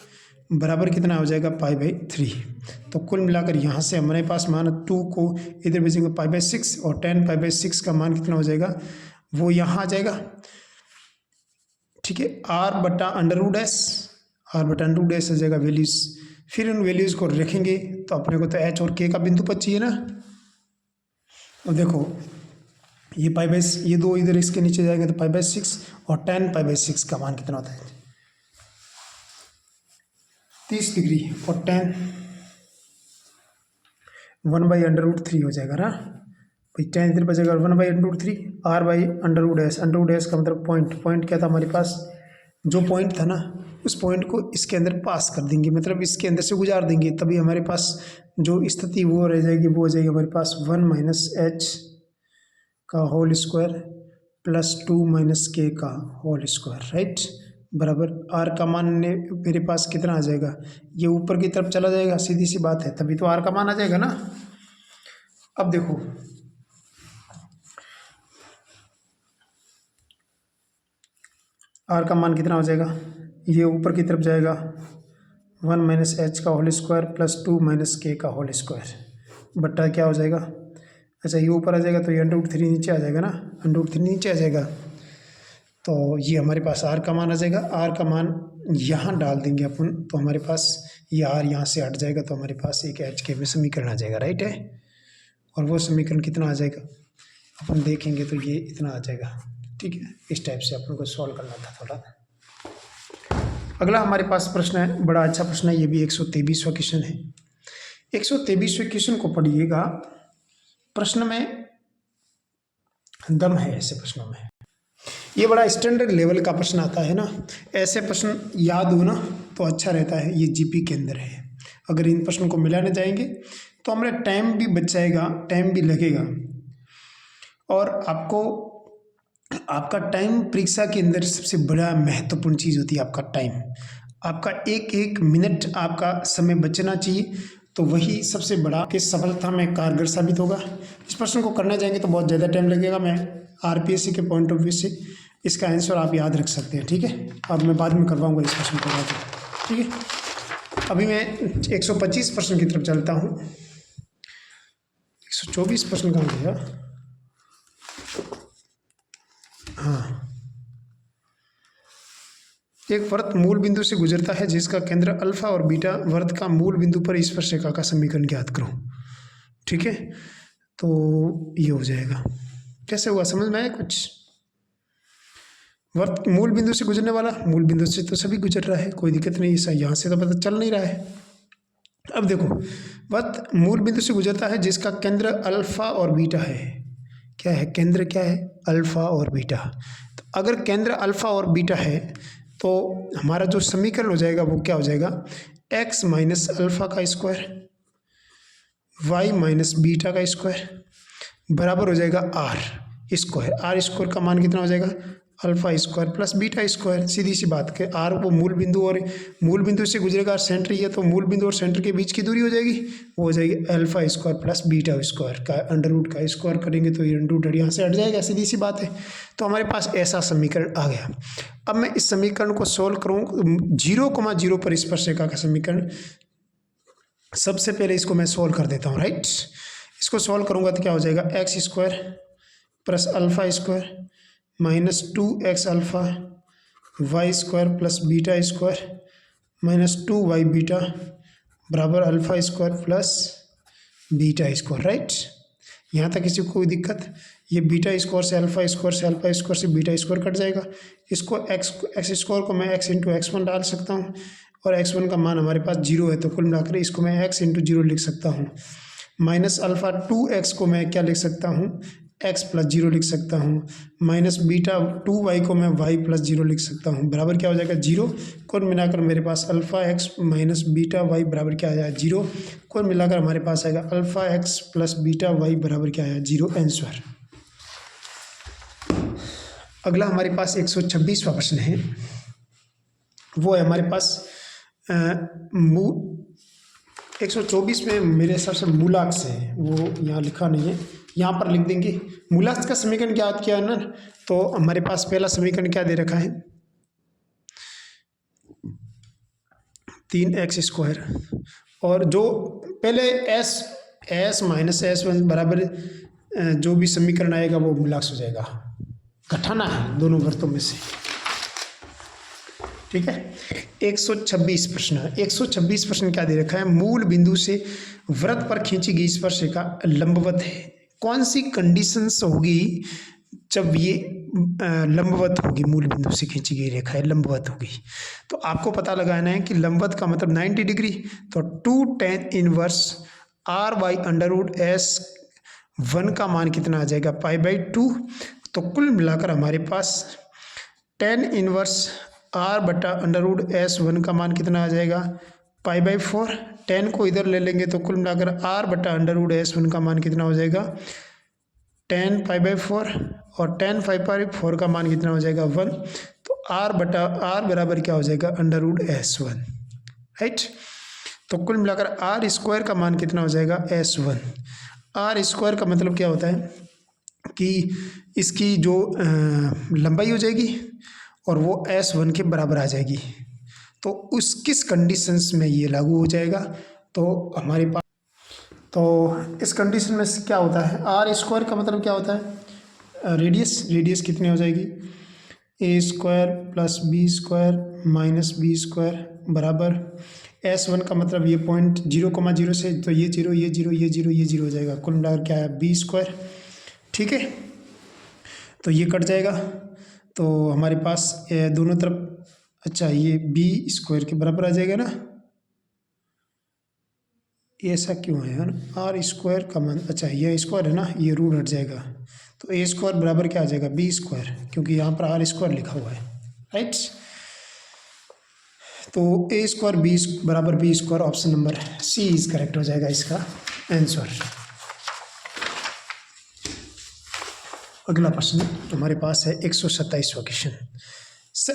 बराबर कितना हो जाएगा π/3। तो कुल मिलाकर यहाँ से हमारे पास मान 2 को इधर भेजेंगे π/6 और tan π/6 का मान कितना हो जाएगा वो यहाँ आ जाएगा। ठीक है, r/√s आ जाएगा वैल्यूज़। फिर उन वैल्यूज़ को रखेंगे तो अपने को तो h और k का बिंदु पद चाहिए ना। अब देखो ये दो इधर इसके नीचे जाएंगे तो π/6 और tan π/6 का मान कितना होता है 30 डिग्री और tan 1/√3 हो जाएगा ना भाई। tan इधर बचेगा 1/√3 r/√s का मतलब पॉइंट क्या था हमारे पास, जो पॉइंट था ना उस पॉइंट को इसके अंदर पास कर देंगे, मतलब इसके अंदर से गुजार देंगे, तभी हमारे पास जो स्थिति वो रह जाएगी, वो हो जाएगी हमारे पास 1 - h का होल स्क्वायर प्लस 2 - k का होल स्क्वायर, राइट, बराबर r का मान ने मेरे पास कितना आ जाएगा, ये ऊपर की तरफ चला जाएगा, सीधी सी बात है, तभी तो r का मान आ जाएगा ना। अब देखो r का मान कितना हो जाएगा, ये ऊपर की तरफ जाएगा 1 - h का होल स्क्वायर प्लस 2 - k का होल स्क्वायर बट्टा क्या हो जाएगा, अच्छा ये ऊपर आ जाएगा तो ये √3 नीचे आ जाएगा ना, √3 नीचे आ जाएगा। तो ये हमारे पास r का मान आ जाएगा, r का मान यहाँ डाल देंगे अपन तो हमारे पास ये r यहाँ से हट जाएगा, तो हमारे पास एक h के में समीकरण आ जाएगा, राइट है। और वो समीकरण कितना आ जाएगा अपन देखेंगे तो ये इतना आ जाएगा। ठीक है, इस टाइप से अपन को सॉल्व करना था थोड़ा। अगला हमारे पास प्रश्न है, बड़ा अच्छा प्रश्न है, ये भी 123वां क्वेश्चन है। 123वें क्वेश्चन को पढ़िएगा, प्रश्न में दम है, ऐसे प्रश्नों में ये बड़ा स्टैंडर्ड लेवल का प्रश्न आता है ना, ऐसे प्रश्न याद हो ना तो अच्छा रहता है, ये जीपी के अंदर है। अगर इन प्रश्नों को मिलाने जाएंगे तो हमारा टाइम भी बच जाएगा, टाइम भी लगेगा, और आपका टाइम परीक्षा के अंदर सबसे बड़ा महत्वपूर्ण चीज़ होती है आपका टाइम। आपका एक एक मिनट आपका समय बचना चाहिए, तो वही सबसे बड़ा कि सफलता में कारगर साबित होगा। इस प्रश्न को करने जाएंगे तो बहुत ज़्यादा टाइम लगेगा। मैं आरपीएससी के पॉइंट ऑफ व्यू से इसका आंसर आप याद रख सकते हैं, ठीक है। अब मैं बाद में करवाऊँगा इस प्रश्न को बाद, ठीक है। अभी मैं 125 प्रश्न की तरफ चलता हूँ। 124 प्रश्न कहाँ गया, हाँ। एक वृत्त मूल बिंदु से गुजरता है जिसका केंद्र अल्फा और बीटा, वृत्त का मूल बिंदु पर स्पर्शरेखा का समीकरण ज्ञात करो। ठीक है, तो ये हो जाएगा। कैसे हुआ समझ में आया कुछ? वृत्त मूल बिंदु से गुजरने वाला, मूल बिंदु से तो सभी गुजर रहा है, कोई दिक्कत नहीं, ऐसा यहाँ से तो पता चल नहीं रहा है। अब देखो, वृत्त मूल बिंदु से गुजरता है जिसका केंद्र अल्फा और बीटा है। क्या है केंद्र, क्या है अल्फा और बीटा। तो अगर केंद्र अल्फा और बीटा है तो हमारा जो समीकरण हो जाएगा वो क्या हो जाएगा, x माइनस अल्फा का स्क्वायर y माइनस बीटा का स्क्वायर बराबर हो जाएगा r स्क्वायर। आर स्क्वायर का मान कितना हो जाएगा, alpha square plus beta square. सीधी सी बात के आर वो मूल बिंदु और मूल बिंदु से गुजरेगा, सेंटर ये तो मूल बिंदु और सेंटर के बीच की दूरी हो जाएगी, वो हो जाएगी alpha square plus beta square का अंडर रूट का स्क्वायर करेंगे तो ये रूट यहाँ से हट जाएगा, सीधी सी बात है। तो हमारे पास ऐसा समीकरण आ गया। अब मैं इस समीकरण को सोल्व करूँ 0,0 पर स्पर्शरेखा का समीकरण। सबसे पहले इसको मैं सोल्व कर देता हूँ, राइट। इसको सोल्व करूँगा तो क्या हो जाएगा, x square plus alpha square minus 2x alpha y square plus beta square minus 2y beta बराबर alpha square plus beta square, right. यहाँ तक किसी को कोई दिक्कत? ये बीटा स्क्वायर से अल्फा स्क्वायर से अल्फा स्क्वायर से बीटा स्क्वायर कट जाएगा। इसको एक्स स्क्वायर को मैं x इंटू x1 डाल सकता हूँ और x1 का मान हमारे पास 0 है, तो कुल मिलाकर इसको मैं x इंटू 0 लिख सकता हूँ। माइनस अल्फा 2x को मैं क्या लिख सकता हूँ, x प्लस 0 लिख सकता हूँ। माइनस बीटा 2y को मैं y प्लस 0 लिख सकता हूँ, बराबर क्या हो जाएगा 0। कुल मिलाकर मेरे पास alpha x minus beta y बराबर क्या आ जाएगा 0। कुल मिलाकर हमारे पास आएगा alpha x plus beta y बराबर क्या आया 0 आंसर। अगला हमारे पास 126वां प्रश्न है, वो है हमारे पास 124 में मेरे हिसाब से मूलाक्ष है, वो यहाँ लिखा नहीं है, यहाँ पर लिख देंगे। मूलाक्ष का समीकरण ज्ञात किया है ना, तो हमारे पास पहला समीकरण क्या दे रखा है, 3x²। और जो पहले s माइनस s1 बराबर जो भी समीकरण आएगा वो मिलास हो जाएगा, घटाना है दोनों वृत्तों में से। ठीक है। 126 प्रश्न है। 126 प्रश्न क्या दे रखा है? मूल बिंदु से वृत्त पर खींची गई स्पर्शरेखा लंबवत है। कौन सी कंडीशंस होगी जब ये लंबवत होगी? मूल बिंदु से खींची गई रेखा है, लंबवत होगी। तो आपको पता लगाना है कि लंबवत का मतलब 90 डिग्री। तो 2 tan इनवर्स r/√s1 का मान कितना आ जाएगा? π/2। तो कुल मिलाकर हमारे पास tan इनवर्स r/√s1 का मान कितना आ जाएगा? π/4। tan को इधर ले लेंगे तो कुल मिलाकर r/√s1 का मान कितना हो जाएगा? tan π/4। और tan π/4 का मान कितना हो जाएगा? 1। तो r बराबर क्या हो जाएगा? √s1। राइट। तो कुल मिलाकर r² का मान कितना हो जाएगा? s1। r² का मतलब क्या होता है कि इसकी जो लंबाई हो जाएगी और वो s1 के बराबर आ जाएगी। तो उस किस कंडीशंस में ये लागू हो जाएगा? तो हमारे पास इस कंडीशन में क्या होता है? r² का मतलब क्या होता है? रेडियस कितनी हो जाएगी? a² + b² - b² बराबर s1 का मतलब ये पॉइंट 0,0 से, तो ये 0 ये 0 ये 0 ये 0 हो जाएगा। कुल मिलाकर क्या है? b²। ठीक है। तो ये कट जाएगा तो हमारे पास दोनों तरफ, अच्छा ये b² के बराबर आ जाएगा ना। ऐसा क्यों है ना? r² का मान, अच्छा ये स्क्वायर है ना, ये रूट हट जाएगा। तो a² बराबर क्या आ जाएगा? b², क्योंकि यहाँ पर r² लिखा हुआ है। राइट। तो a² b बराबर b², option number C is correct हो जाएगा इसका आंसर। अगला प्रश्न हमारे पास है 127वां क्वेश्चन।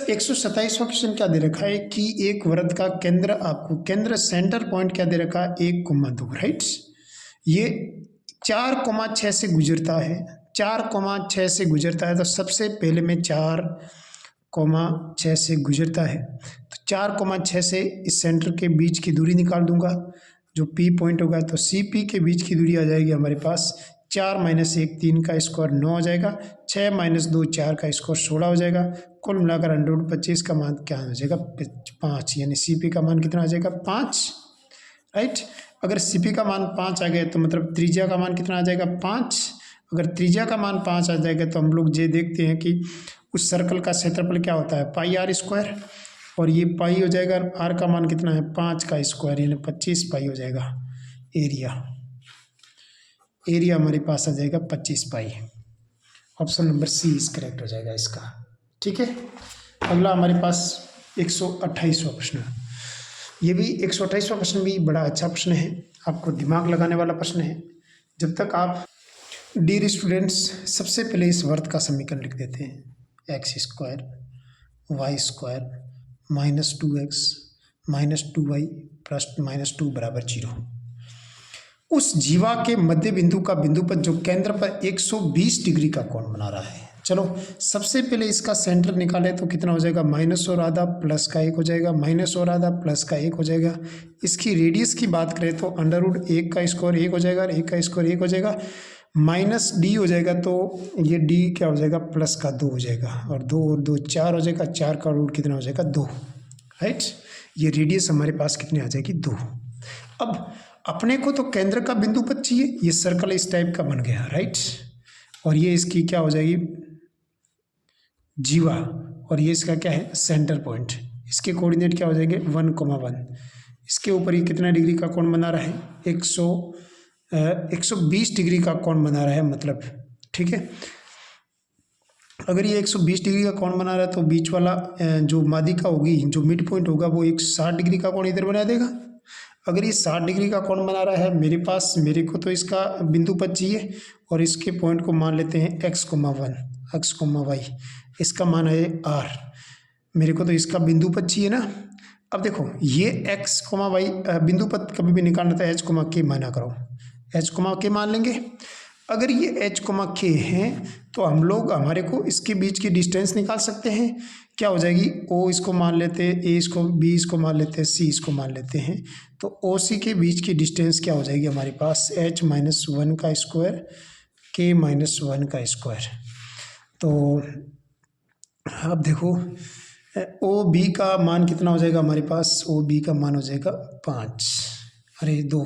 127वां क्वेश्चन क्या दे रखा है कि एक वृत्त का केंद्र, आपको केंद्र सेंटर पॉइंट क्या दे रखा है? 1,2। राइट। ये 4,6 से गुजरता है। 4,6 से गुजरता है। तो सबसे पहले मैं 4,6 से गुजरता है तो 4,6 से इस सेंटर के बीच की दूरी निकाल दूंगा, जो P पॉइंट होगा। तो CP के बीच की दूरी आ जाएगी हमारे पास 4 - 1 3 का स्क्वायर 9 हो जाएगा। 6 - 2 4 का स्क्वायर 16 हो जाएगा। कुल मिलाकर 125 का मान क्या हो जाएगा? 5। यानी CP का मान कितना आ जाएगा? 5। राइट। अगर CP का मान 5 आ गया तो मतलब त्रिज्या का मान कितना आ जाएगा? 5। अगर त्रिज्या का मान 5 आ जाएगा तो हम लोग ये देखते हैं कि उस सर्कल का क्षेत्रफल क्या होता है? πr²। और ये पाई हो जाएगा। r का मान कितना है? 5 का स्क्वायर यानी 25 पाई हो जाएगा। एरिया हमारे पास आ जाएगा 25 pi. Option number C is correct हो जाएगा इसका। ठीक है। अगला हमारे पास 128वां प्रश्न। ये भी 128वां प्रश्न भी बड़ा अच्छा प्रश्न है, आपको दिमाग लगाने वाला प्रश्न है। जब तक आप डियर स्टूडेंट्स सबसे पहले इस वर्त का समीकरण लिख देते हैं, x² y² -2x -2y + -2 = 0। उस जीवा के मध्य बिंदु का बिंदुपत जो केंद्र पर 120 डिग्री का कोण बना रहा है। चलो सबसे पहले इसका सेंटर निकाले तो कितना हो जाएगा? माइनस और आधा प्लस का 1 हो जाएगा, माइनस और आधा प्लस का 1 हो जाएगा। इसकी रेडियस की बात करें तो √1 का स्क्वायर 1 हो जाएगा और 1 का स्क्वायर 1 हो जाएगा, माइनस d हो जाएगा तो ये d क्या हो जाएगा? प्लस का 2 हो जाएगा और 2 और 2 4 हो जाएगा, 4 का रूट कितना हो जाएगा? 2। राइट। ये रेडियस हमारे पास कितनी आ जाएगी? 2। अब अपने को तो केंद्र का बिंदुपत चाहिए, ये सर्कल इस टाइप का बन गया। राइट। और ये इसकी क्या हो जाएगी? जीवा। और ये इसका क्या है? Centre point. इसके कोऑर्डिनेट क्या हो जाएंगे? 1,1। इसके ऊपर ये कितना डिग्री का कोण बना रहा है? 120 डिग्री का कोण बना रहा है मतलब। ठीक है। अगर ये 120 डिग्री का कोण बना रहा है तो बीच वाला जो माध्यिका होगी, जो मिड पॉइंट होगा, वो 160 डिग्री का कोण इधर बना देगा। अगर ये 60 डिग्री का कोण बना रहा है मेरे को तो इसका बिंदुपत चाहिए और इसके पॉइंट को मान लेते हैं x, 1 x, y। इसका मान है r। मेरे को तो इसका बिंदुपत चाहिए ना। अब देखो ये x, y बिंदुपत कभी भी निकालना था h, k माना करो, h, k मान लेंगे। अगर ये h, k हैं तो हम लोग हमारे को इसके बीच की डिस्टेंस निकाल सकते हैं क्या हो जाएगी, ओ इसको मान लेते हैं, ए इसको, बी इसको मान लेते हैं, सी इसको मान लेते हैं। तो ओ सी के बीच की डिस्टेंस क्या हो जाएगी हमारे पास, h माइनस वन का स्क्वायर k माइनस वन का स्क्वायर। तो अब देखो ओ बी का मान कितना हो जाएगा हमारे पास, ओ बी का मान हो जाएगा 5, अरे 2,